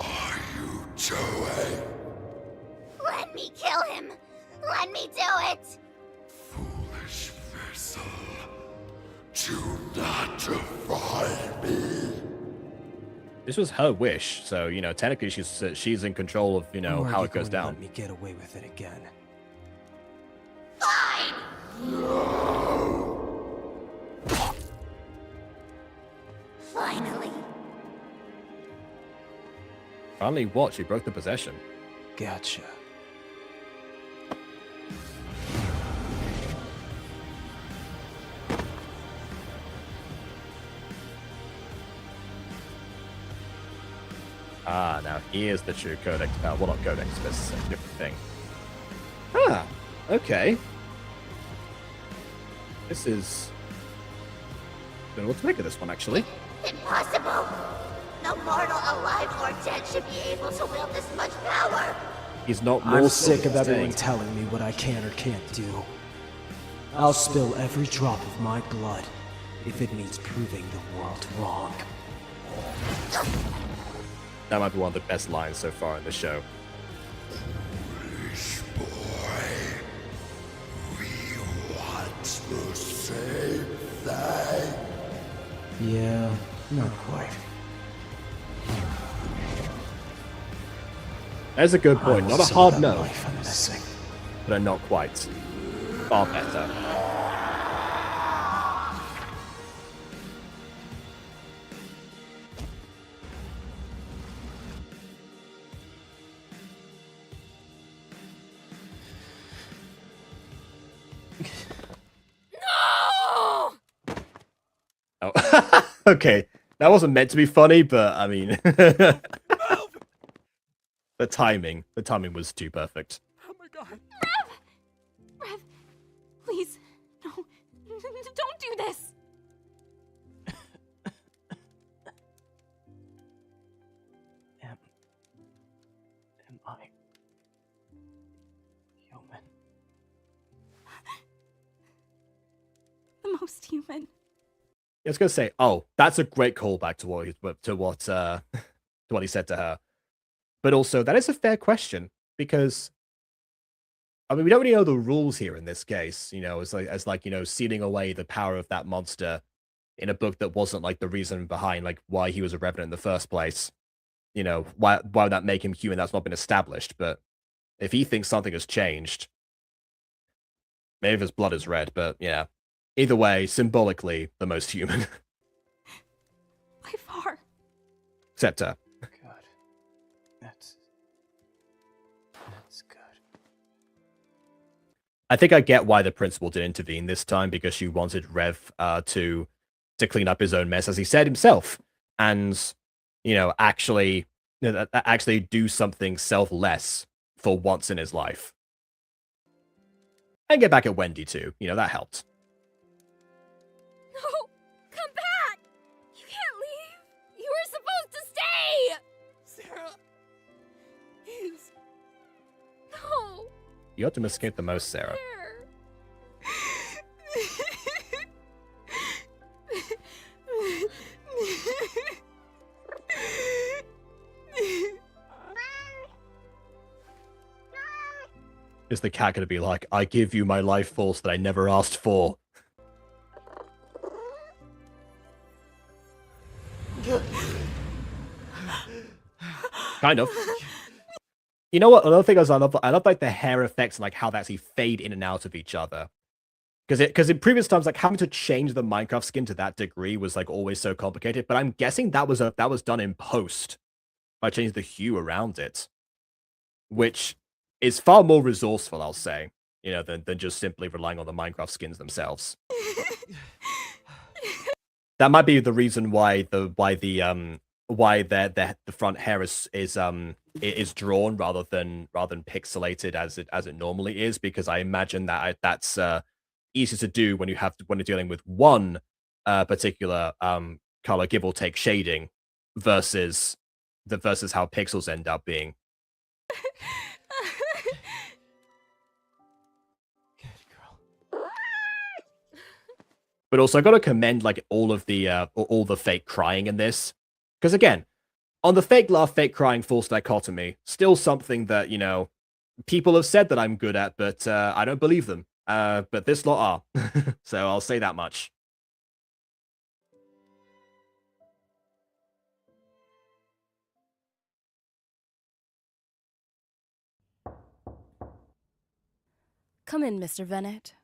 Speaker 7: are you doing?
Speaker 6: Let me kill him! Let me do it!
Speaker 7: Foolish vessel. Do not defy me.
Speaker 1: This was her wish, so, you know, technically she's in control of, you know, how it goes down.
Speaker 2: Let me get away with it again.
Speaker 6: Fine! Finally.
Speaker 1: Finally what? She broke the possession.
Speaker 2: Gotcha.
Speaker 1: Ah, now here's the true codex. Well, not codex, but it's a different thing. Ah, okay. This is... I don't know what to make of this one, actually.
Speaker 6: Impossible! No mortal alive or dead should be able to wield this much power!
Speaker 1: He's not more
Speaker 2: I'm sick of
Speaker 1: staying.
Speaker 2: everyone telling me what I can or can't do. I'll spill every drop of my blood if it means proving the world wrong.
Speaker 1: That might be one of the best lines so far in the show.
Speaker 7: Foolish boy. We want the same thing.
Speaker 2: Yeah, not quite.
Speaker 1: That's a good point. Not a hard no,
Speaker 2: Life I'm missing.
Speaker 1: but a not quite. Far better.
Speaker 4: No!
Speaker 1: Oh, okay. That wasn't meant to be funny, but I mean, the timing was too perfect.
Speaker 5: Oh my god.
Speaker 3: Rev, please, no, don't do this.
Speaker 2: Am I human?
Speaker 3: The most human.
Speaker 1: I was gonna say, oh, that's a great callback to what he said to her. But also, that is a fair question because, I mean, we don't really know the rules here in this case. You know, as like you know, sealing away the power of that monster in a book that wasn't like the reason behind like why he was a revenant in the first place. You know, why would that make him human? That's not been established. But if he thinks something has changed, maybe his blood is red. But yeah. Either way, symbolically, the most human.
Speaker 3: By far.
Speaker 1: Except her.
Speaker 2: Good. That's good.
Speaker 1: I think I get why the principal did intervene this time, because she wanted Rev to clean up his own mess, as he said himself. And, you know, actually do something selfless for once in his life. And get back at Wendy, too. You know, that helped.
Speaker 4: No! Come back! You can't leave! You were supposed to stay!
Speaker 5: Sarah. He's...
Speaker 4: No!
Speaker 1: You optimistic the most, Sarah.
Speaker 4: There.
Speaker 1: Is the cat gonna be like, I give you my life force that I never asked for? Kind of. You know what? Another thing is I love like the hair effects and like how they actually fade in and out of each other. Because in previous times, like having to change the Minecraft skin to that degree was like always so complicated. But I'm guessing that was done in post by changing the hue around it, which is far more resourceful, I'll say, than just simply relying on the Minecraft skins themselves. That might be the reason why the front hair is drawn rather than pixelated as it normally is, because I imagine that that's easier to do when you're dealing with one particular color, give or take shading, versus how pixels end up being.
Speaker 2: Good girl.
Speaker 1: But also, I got to commend like all the fake crying in this, because again, on the fake laugh, fake crying, false dichotomy, still something that people have said that I'm good at, but I don't believe them. But this lot are, so I'll say that much.
Speaker 11: Come in, Mr. Venet.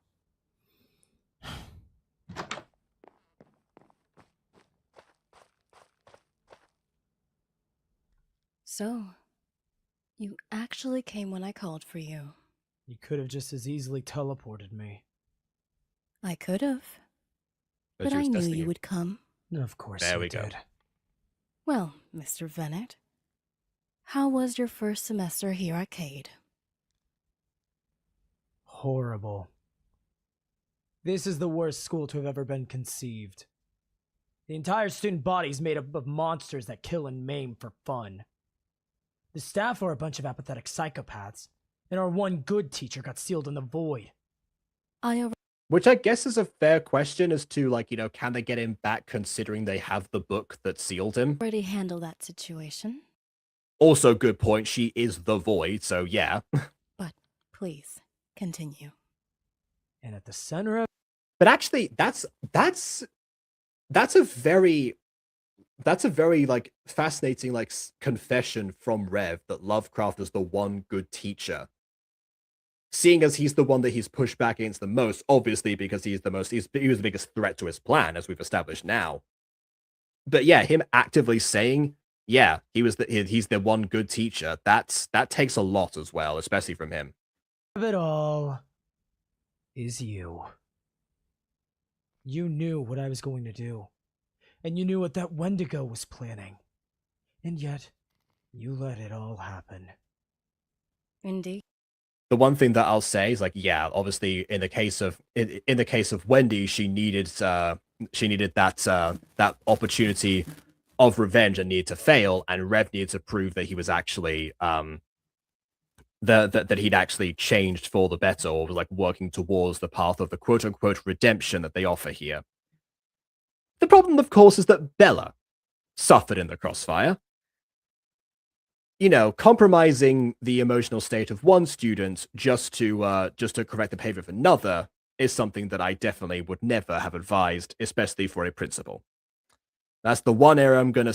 Speaker 11: So, you actually came when I called for you.
Speaker 2: You could have just as easily teleported me.
Speaker 11: I could have. But I knew you would come.
Speaker 2: Of course
Speaker 1: There
Speaker 2: you
Speaker 1: we go.
Speaker 2: did.
Speaker 11: Well, Mr. Venet, how was your first semester here at Cade?
Speaker 2: Horrible. This is the worst school to have ever been conceived. The entire student body is made up of monsters that kill and maim for fun. The staff are a bunch of apathetic psychopaths, and our one good teacher got sealed in the void.
Speaker 1: Which I guess is a fair question as to, like, can they get him back considering they have the book that sealed him?
Speaker 11: Already handled that situation.
Speaker 1: Also, good point. She is the void, so yeah.
Speaker 11: But please, continue.
Speaker 2: And at the center of...
Speaker 1: But actually, that's a very like fascinating like confession from Rev that Lovecraft is the one good teacher. Seeing as he's the one that he's pushed back against the most, obviously because he was the biggest threat to his plan, as we've established now. But yeah, him actively saying, yeah, he's the one good teacher, that takes a lot as well, especially from him.
Speaker 2: Of it all is you. You knew what I was going to do. And you knew what that Wendigo was planning. And yet, you let it all happen.
Speaker 11: Indeed.
Speaker 1: The one thing that I'll say is, like, yeah, obviously in the case of Wendy, she needed that opportunity of revenge and needed to fail, and Rev needed to prove that he was actually that he'd actually changed for the better, or was like working towards the path of the quote unquote redemption that they offer here. The problem, of course, is that Bella suffered in the crossfire. Compromising the emotional state of one student just to correct the behavior of another is something that I definitely would never have advised, especially for a principal. That's the one area I'm gonna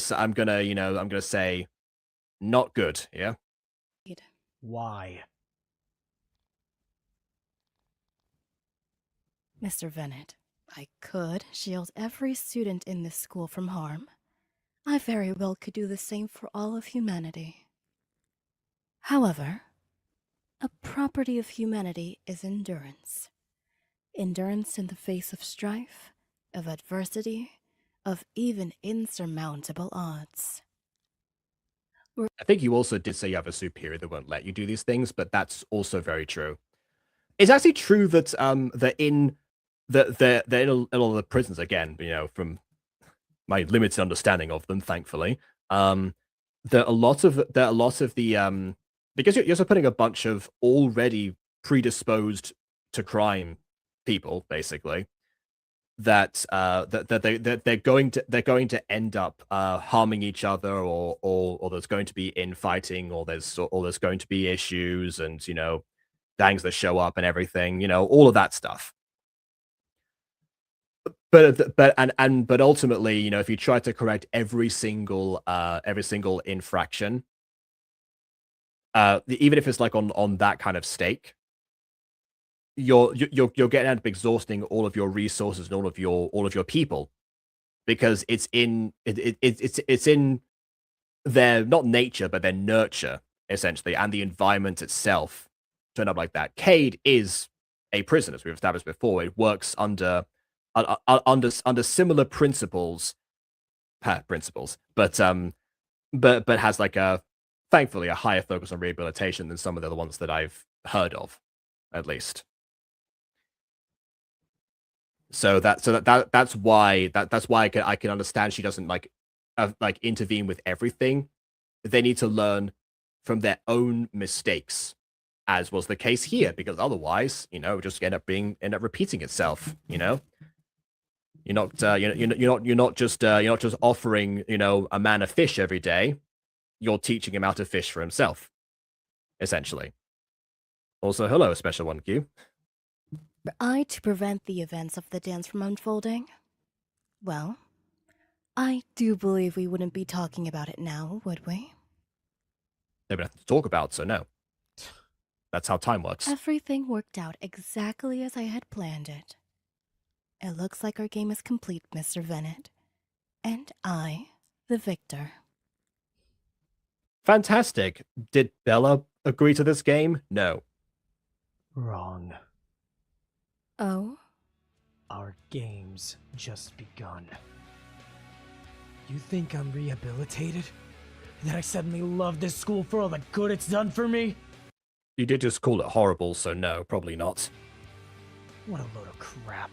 Speaker 1: say not good. Yeah.
Speaker 2: Why?
Speaker 11: Mr. Venet, I could shield every student in this school from harm. I very well could do the same for all of humanity. However, a property of humanity is endurance. Endurance in the face of strife, of adversity, of even insurmountable odds.
Speaker 1: I think you also did say you have a superior that won't let you do these things, but that's also very true. It's actually true that in a lot of the prisons, again, from my limited understanding of them, thankfully, that a lot of the because you're also putting a bunch of already predisposed to crime people, basically, that they're going to end up harming each other, or there's going to be infighting, or there's going to be issues, and gangs that show up and everything, you know, all of that stuff. But ultimately, you know, if you try to correct every single infraction, even if it's like on that kind of stake, you're getting end up exhausting all of your resources and all of your people, because it's in their, not nature, but their nurture, essentially, and the environment itself to end up like that. Cade is a prison, as we've established before. It works under similar principles, but has like thankfully a higher focus on rehabilitation than some of the other ones that I've heard of, at least. That's why I can understand she doesn't like intervene with everything. They need to learn from their own mistakes, as was the case here, because otherwise, you know, just end up repeating itself. You know, you're not just offering, you know, a man a fish every day. You're teaching him how to fish for himself, essentially. Also, hello, Special 1Q.
Speaker 11: Were I to prevent the events of the dance from unfolding, well, I do believe we wouldn't be talking about it now, would we?
Speaker 1: There'd be nothing to talk about, so no. That's how time works.
Speaker 11: Everything worked out exactly as I had planned it. It looks like our game is complete, Mr. Venet. And I, the victor.
Speaker 1: Fantastic. Did Bella agree to this game? No.
Speaker 2: Wrong.
Speaker 11: Oh?
Speaker 2: Our game's just begun. You think I'm rehabilitated? That I suddenly love this school for all the good it's done for me?
Speaker 1: You did just call it horrible, so no, probably not.
Speaker 2: What a load of crap.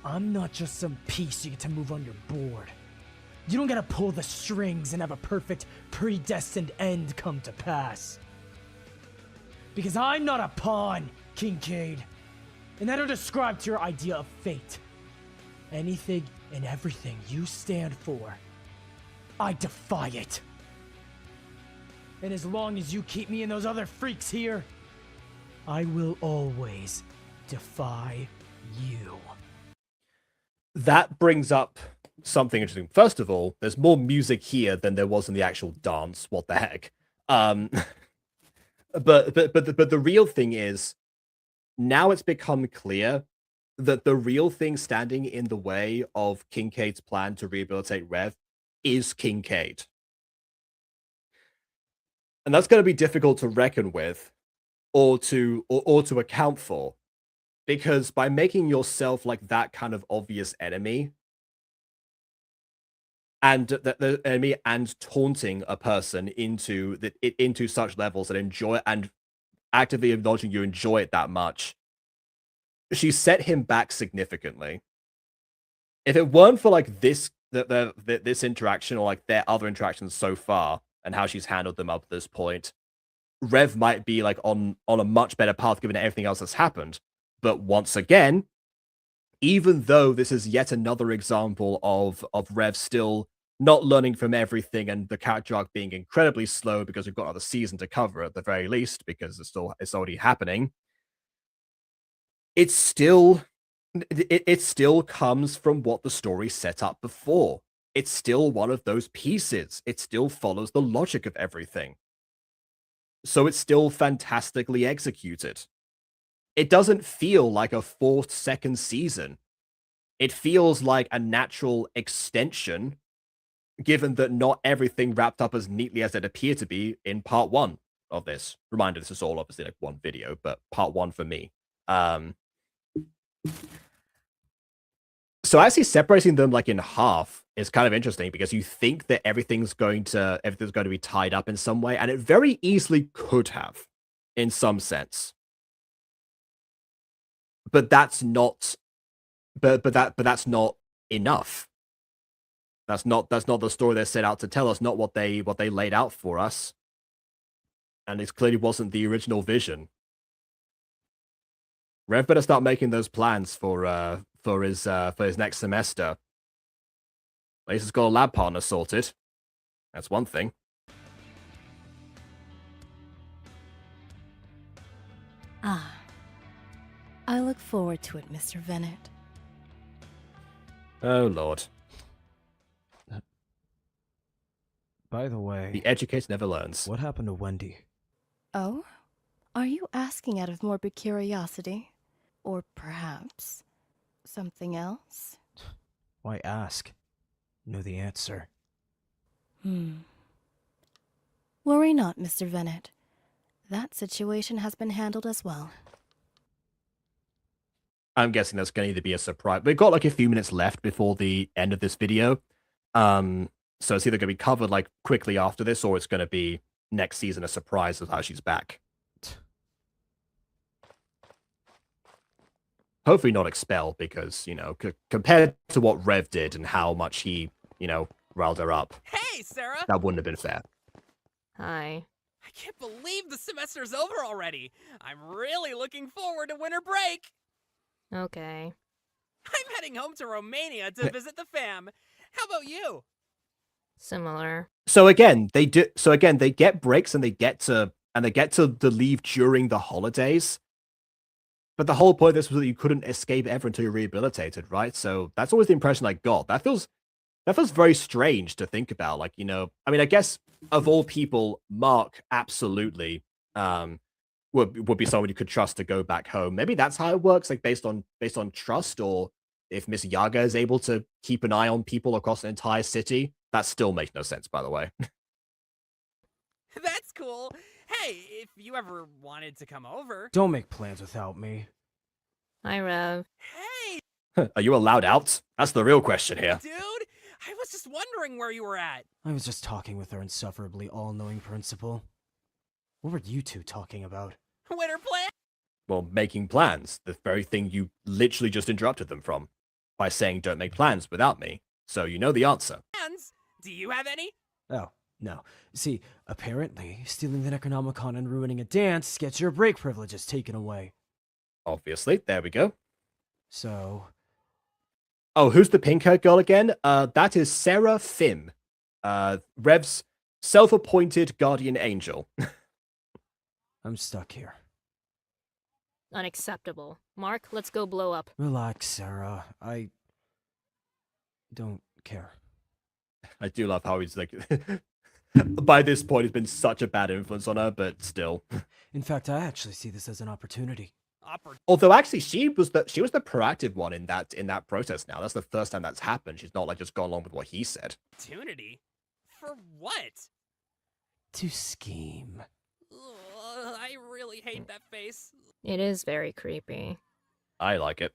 Speaker 2: I'm not just some piece you get to move on your board. You don't gotta pull the strings and have a perfect, predestined end come to pass. Because I'm not a pawn, Kincaid. And I don't ascribe to your idea of fate. Anything and everything you stand for, I defy it. And as long as you keep me and those other freaks here, I will always defy you.
Speaker 1: That brings up something interesting. First of all, there's more music here than there was in the actual dance. What the heck? But the real thing is, now it's become clear that the real thing standing in the way of Kincaid's plan to rehabilitate Rev is Kincaid. And that's going to be difficult to reckon with or to account for, because by making yourself like that kind of obvious enemy, and the enemy, and taunting a person into such levels that enjoy and actively acknowledging you enjoy it that much, she set him back significantly. If it weren't for like this interaction, or like their other interactions so far and how she's handled them up to this point, Rev might be like on a much better path given everything else that's happened. But once again, even though this is yet another example of Rev still not learning from everything, and the character arc being incredibly slow because we've got another season to cover at the very least, because it's already happening, it still comes from what the story set up before. It's still one of those pieces. It still follows the logic of everything. So it's still fantastically executed. It doesn't feel like a forced second season. It feels like a natural extension, given that not everything wrapped up as neatly as it appeared to be in part one of this. Reminder, this is all obviously like one video, but part one for me. So actually separating them like in half is kind of interesting, because you think that everything's going to be tied up in some way, and it very easily could have, in some sense. But that's not. But that's not enough. That's not the story they set out to tell us. Not what they laid out for us. And it clearly wasn't the original vision. Rev better start making those plans for his next semester. At least he's got a lab partner sorted. That's one thing.
Speaker 11: Ah. I look forward to it, Mr. Vennet.
Speaker 1: Oh, Lord.
Speaker 2: By the way,
Speaker 1: The educator never learns.
Speaker 2: what happened to Wendy?
Speaker 11: Oh? Are you asking out of morbid curiosity? Or perhaps something else?
Speaker 2: Why ask? Know the answer.
Speaker 11: Worry not, Mr. Vennet. That situation has been handled as well.
Speaker 1: I'm guessing that's going to either be a surprise. We've got like a few minutes left before the end of this video. So it's either going to be covered like quickly after this, or it's going to be next season a surprise of how she's back. Hopefully not expel, because, you know, compared to what Rev did and how much he, you know, riled her up,
Speaker 5: Hey, Sarah!
Speaker 1: that wouldn't have been fair.
Speaker 12: Hi.
Speaker 5: I can't believe the semester's over already. I'm really looking forward to winter break.
Speaker 12: Okay.
Speaker 5: I'm heading home to Romania to visit the fam. How about you?
Speaker 12: Similar.
Speaker 1: So again, they get breaks and they get to leave during the holidays. But the whole point of this was that you couldn't escape ever until you're rehabilitated, right? So that's always the impression I got. That feels very strange to think about. Like, you know, I mean, I guess of all people, Mark absolutely would be someone you could trust to go back home. Maybe that's how it works, like based on trust, or if Miss Yaga is able to keep an eye on people across an entire city. That still makes no sense, by the way.
Speaker 5: That's cool. Hey, if you ever wanted to come over.
Speaker 2: Don't make plans without me.
Speaker 12: Hi, Rev.
Speaker 5: Hey!
Speaker 1: Are you allowed out? That's the real question here.
Speaker 5: Dude, I was just wondering where you were at.
Speaker 2: I was just talking with our insufferably all-knowing principal. What were you two talking about?
Speaker 5: Winter plan?
Speaker 1: Well, making plans. The very thing you literally just interrupted them from by saying don't make plans without me. So you know the answer.
Speaker 5: Plans? Do you have any?
Speaker 2: Oh, no. See, apparently, stealing the Necronomicon and ruining a dance gets your break privileges taken away.
Speaker 1: Obviously, there we go.
Speaker 2: So...
Speaker 1: Oh, who's the pink-haired girl again? That is Sarah Fim. Rev's self-appointed guardian angel.
Speaker 2: I'm stuck here.
Speaker 12: Unacceptable. Mark, let's go blow up.
Speaker 2: Relax, Sarah. I... don't care.
Speaker 1: I do love how he's like... By this point, he's been such a bad influence on her, but still.
Speaker 2: In fact, I actually see this as an opportunity.
Speaker 1: Although actually, she was the proactive one in that process. Now that's the first time that's happened. She's not like just gone along with what he said.
Speaker 5: Opportunity? For what?
Speaker 2: To scheme.
Speaker 5: Ugh, I really hate that face.
Speaker 12: It is very creepy.
Speaker 1: I like it.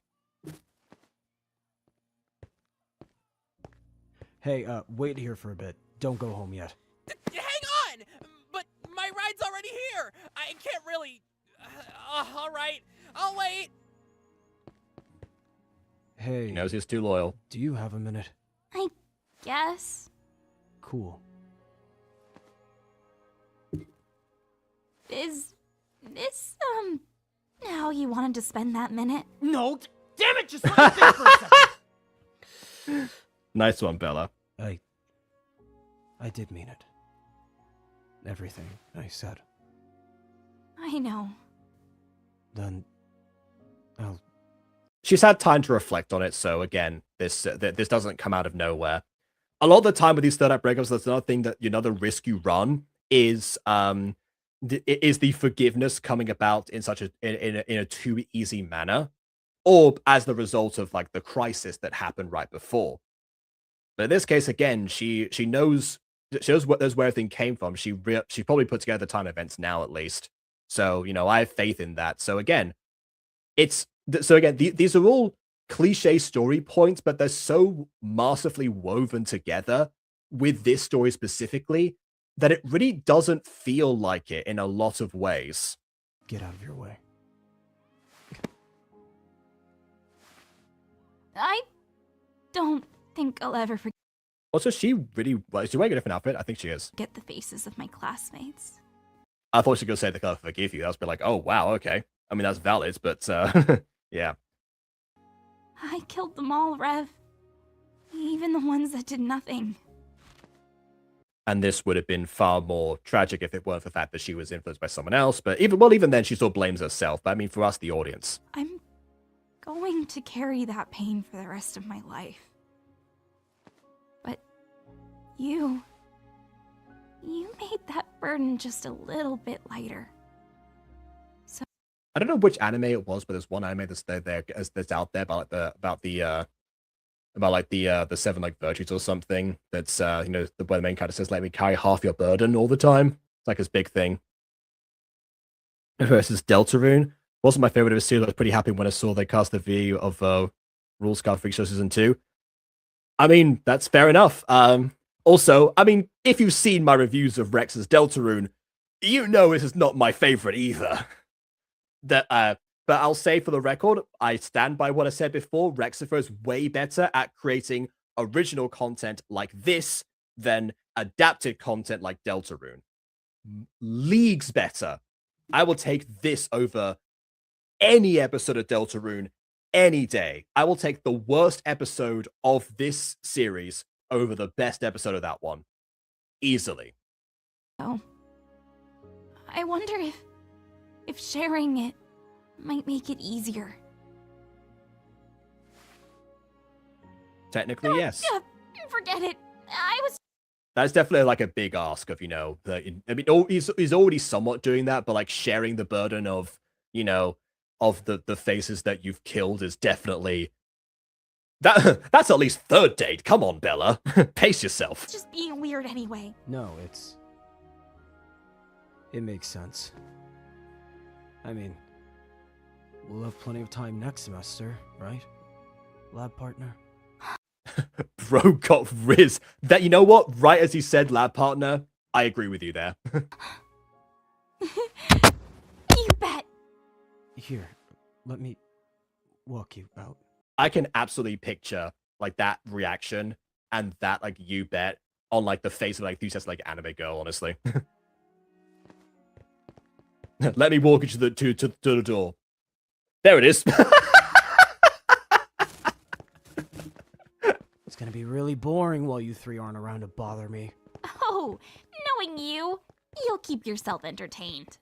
Speaker 2: Hey, wait here for a bit. Don't go home yet.
Speaker 5: Hang on! But my ride's already here! I can't really... alright, I'll wait!
Speaker 2: Hey...
Speaker 1: He knows he's too loyal.
Speaker 2: Do you have a minute?
Speaker 3: I guess.
Speaker 2: Cool.
Speaker 3: Is this, how you wanted to spend that minute?
Speaker 10: No, damn it, just let me think for a second.
Speaker 1: Nice one, Bella.
Speaker 2: I did mean it. Everything I said.
Speaker 3: I know.
Speaker 2: Then...
Speaker 1: She's had time to reflect on it, so again, this doesn't come out of nowhere. A lot of the time with these third act breakups, that's another risk you run is the forgiveness coming about in such in a too easy manner, or as the result of like the crisis that happened right before. But in this case, again, she knows where everything came from. She probably put together the time events now, at least. So, you know, I have faith in that. So again, these are all cliche story points, but they're so masterfully woven together with this story specifically that it really doesn't feel like it in a lot of ways.
Speaker 2: Get out of your way.
Speaker 3: I don't think I'll ever forget
Speaker 1: Also, is she wearing a different outfit? I think she is.
Speaker 3: the faces of my classmates.
Speaker 1: I thought she was going to say the color forgive you. I was like, oh, wow, okay. I mean, that's valid, but yeah.
Speaker 3: I killed them all, Rev. Even the ones that did nothing.
Speaker 1: And this would have been far more tragic if it weren't for the fact that she was influenced by someone else. But even then, she still blames herself. But I mean, for us, the audience.
Speaker 3: I'm going to carry that pain for the rest of my life. But you made that burden just a little bit lighter. So
Speaker 1: I don't know which anime it was, but there's one anime that's out there about the seven like virtues or something. That's where the main character says, "Let me carry half your burden all the time." It's like his big thing. Versus Deltarune wasn't my favorite of his series. I was pretty happy when I saw they cast the VO of Rules Card Freak Show Season 2. I mean, that's fair enough. Also, I mean, if you've seen my reviews of Rex's Deltarune, you know this is not my favorite either. But I'll say for the record, I stand by what I said before. Rexiipher is way better at creating original content like this than adapted content like Deltarune. Leagues better. I will take this over any episode of Deltarune any day. I will take the worst episode of this series over the best episode of that one. Easily.
Speaker 3: Oh. I wonder if sharing it might make it easier.
Speaker 1: Technically, yes.
Speaker 3: Forget it.
Speaker 1: That's definitely like a big ask of, I mean, he's already somewhat doing that, but like sharing the burden of, of the faces that you've killed is definitely that's at least third date. Come on, Bella. Pace yourself.
Speaker 3: It's just being weird anyway.
Speaker 2: No, it makes sense. I mean, we'll have plenty of time next semester, right? Lab partner?
Speaker 1: Bro got Riz. That, you know what? Right as he said lab partner, I agree with you there.
Speaker 3: You bet.
Speaker 2: Here, let me walk you out.
Speaker 1: I can absolutely picture like that reaction and that like you bet on like the face of like who says like anime girl, honestly. Let me walk you to the door. There it is.
Speaker 2: It's gonna be really boring while you three aren't around to bother me.
Speaker 3: Oh, knowing you, you'll keep yourself entertained.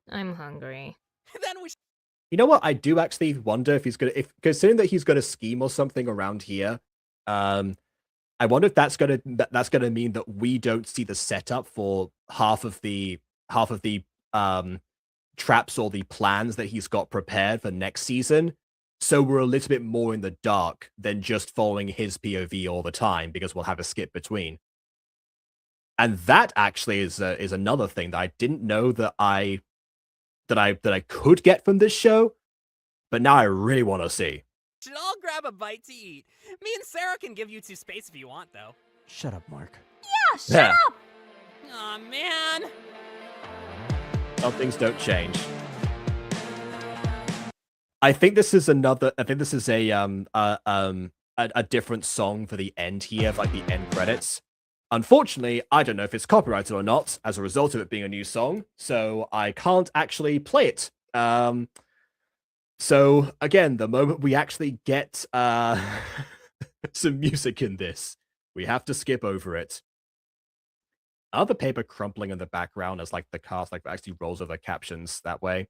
Speaker 12: I'm hungry.
Speaker 5: Then we
Speaker 1: You know what? I do actually wonder if considering that he's gonna scheme or something around here. I wonder if that's gonna mean that we don't see the setup for half of the traps or the plans that he's got prepared for next season. So we're a little bit more in the dark than just following his POV all the time because we'll have a skip between. And that actually is another thing that I didn't know that I could get from this show, but now I really want to see.
Speaker 5: should all grab a bite to eat. Me and Sarah can give you two space if you want, though.
Speaker 2: Shut up, Mark.
Speaker 3: Yeah, shut up!
Speaker 5: Aw, man.
Speaker 1: Some things don't change. I think this is a different song for the end here, like the end credits. Unfortunately, I don't know if it's copyrighted or not as a result of it being a new song, so I can't actually play it. So again, the moment we actually get some music in this, we have to skip over it. Other paper crumpling in the background as like the cast like actually rolls over the captions that way.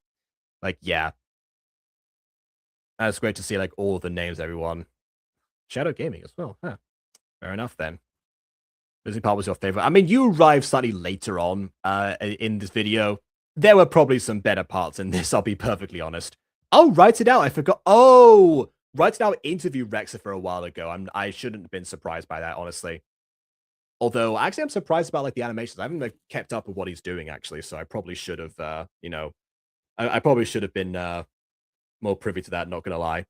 Speaker 1: Like, yeah. That's great to see like all of the names, everyone. Shadow Gaming as well. Huh. Fair enough then. Busy part was your favorite. I mean, you arrived slightly later on in this video. There were probably some better parts in this, I'll be perfectly honest. Oh, Write It Out. I forgot. Oh, Write It Out interviewed Rexiipher a while ago. I shouldn't have been surprised by that, honestly. Although, actually, I'm surprised about like the animations. I haven't like, kept up with what he's doing, actually. So I probably should have, I probably should have been more privy to that, not going to lie.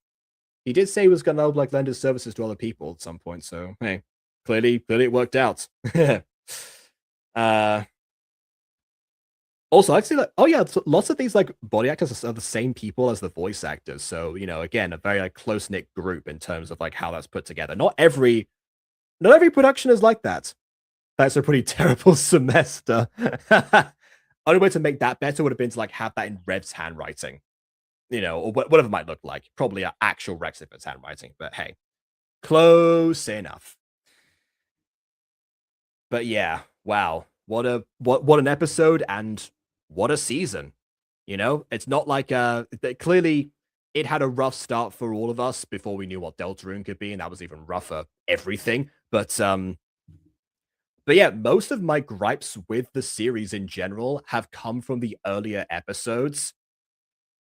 Speaker 1: He did say he was going to like lend his services to other people at some point. So, hey, clearly it worked out. Also, actually, like, oh yeah, so lots of these like body actors are the same people as the voice actors. So, again, a very like close-knit group in terms of like how that's put together. Not every production is like that. That's a pretty terrible semester. Only way to make that better would have been to like have that in Rev's handwriting, or whatever it might look like. Probably an actual Rexiipher's handwriting, but hey, close enough. But yeah, wow, what an episode and what a season. You know, it's not like clearly it had a rough start for all of us before we knew what Deltarune could be, and that was even rougher everything. But yeah, most of my gripes with the series in general have come from the earlier episodes.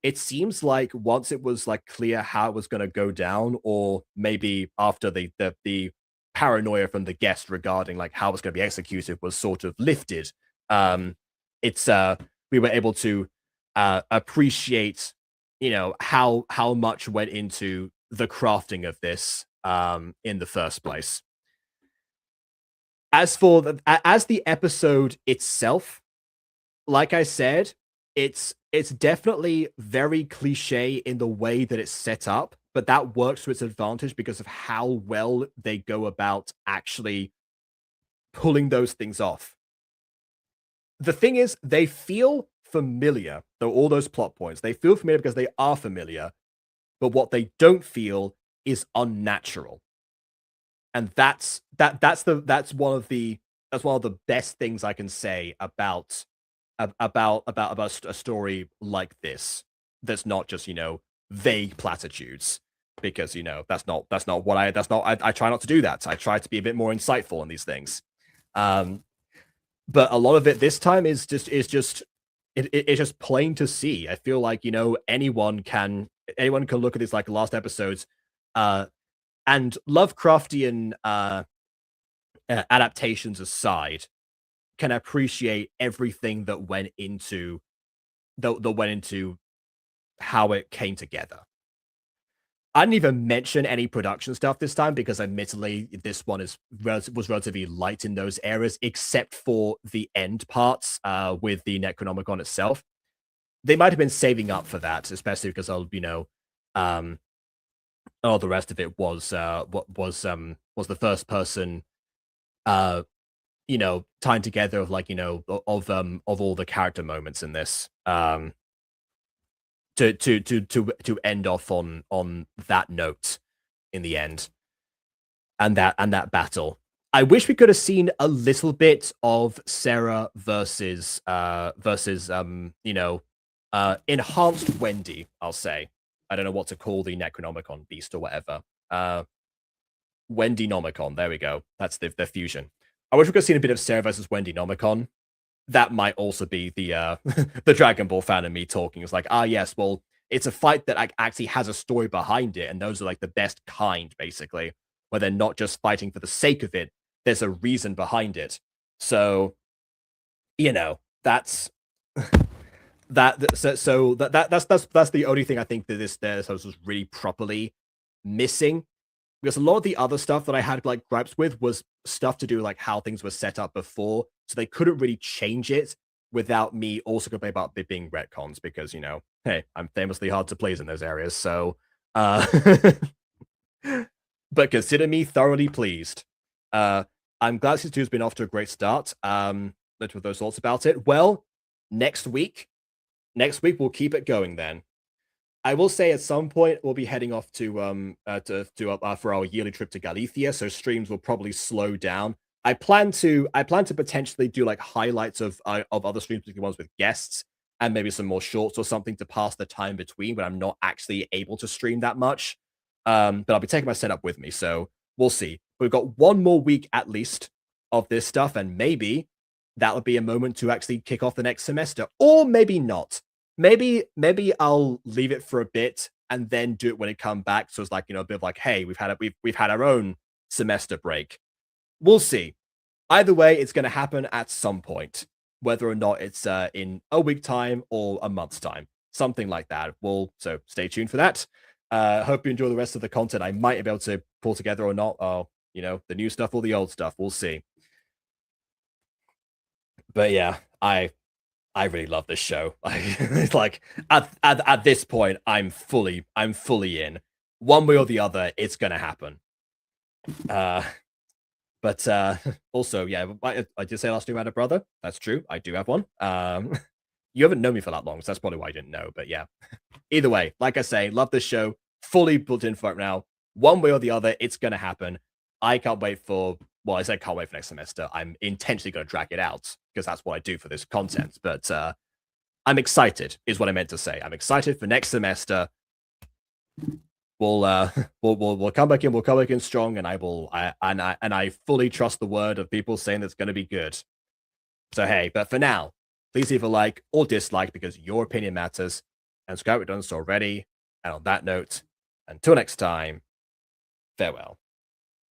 Speaker 1: It seems like once it was like clear how it was going to go down, or maybe after the paranoia from the guest regarding like how it's going to be executed was sort of lifted, it's we were able to appreciate, you know, how much went into the crafting of this in the first place. As for as the episode itself, like I said, it's definitely very cliche in the way that it's set up, but that works to its advantage because of how well they go about actually pulling those things off. The thing is, they feel familiar, though all those plot points, they feel familiar because they are familiar, but what they don't feel is unnatural. And that's one of the best things I can say about a story like this. That's not just, you know, vague platitudes, because, you know, that's not what I try not to do that. I try to be a bit more insightful in these things. But a lot of it this time is just it's just plain to see. I feel like, you know, anyone can look at these like last episodes and Lovecraftian adaptations aside, can appreciate everything that went into how it came together. I didn't even mention any production stuff this time because, admittedly, this one was relatively light in those areas, except for the end parts with the Necronomicon itself. They might have been saving up for that, especially because I'll, you know, the rest of it was the first person, you know, tying together of like, you know, of all the character moments in this, to end off on that note in the end, and that battle. I wish we could have seen a little bit of Sarah versus you know, enhanced Wendy, I'll say. I don't know what to call the Necronomicon beast or whatever. Wendy Nomicon, there we go. That's the fusion. I wish we could have seen a bit of Sarah versus Wendy Nomicon. That might also be the the Dragon Ball fan and me talking. It's like, yes, well, it's a fight that actually has a story behind it, and those are like the best kind, basically, where they're not just fighting for the sake of it. There's a reason behind it. So, you know, that's that's the only thing I think that this was really properly missing. Because a lot of the other stuff that I had like gripes with was stuff to do like how things were set up before, so they couldn't really change it without me also complaining about it being retcons, because, you know, hey, I'm famously hard to please in those areas. So, but consider me thoroughly pleased. I'm glad Season 2 has been off to a great start. With those thoughts about it. Well, next week we'll keep it going then. I will say at some point we'll be heading off to for our yearly trip to Galicia, so streams will probably slow down. I plan to potentially do like highlights of other streams, particularly ones with guests, and maybe some more shorts or something to pass the time between when I'm not actually able to stream that much. But I'll be taking my setup with me, so we'll see. We've got one more week at least of this stuff, and maybe that would be a moment to actually kick off the next semester, or maybe not. Maybe I'll leave it for a bit and then do it when it comes back. So it's like, you know, a bit of like, hey, we've had our own semester break. We'll see. Either way, it's going to happen at some point, whether or not it's in a week time or a month's time, something like that. So stay tuned for that. Hope you enjoy the rest of the content I might be able to pull together or not. You know, the new stuff or the old stuff. We'll see. But yeah, I really love this show. It's like at this point, I'm fully in. One way or the other, it's gonna happen. But also, yeah, I did say last time I had a brother. That's true. I do have one. You haven't known me for that long, so that's probably why I didn't know. But yeah, either way, like I say, love this show. Fully built in for it now. One way or the other, it's gonna happen. I can't wait for well, I said can't wait for next semester. I'm intentionally going to drag it out because that's what I do for this content. But I'm excited, is what I meant to say. I'm excited for next semester. We'll come back in. We'll come back in strong, and I fully trust the word of people saying that's going to be good. So hey, but for now, please leave a like or dislike because your opinion matters. And subscribe if you've done so already. And on that note, until next time, farewell.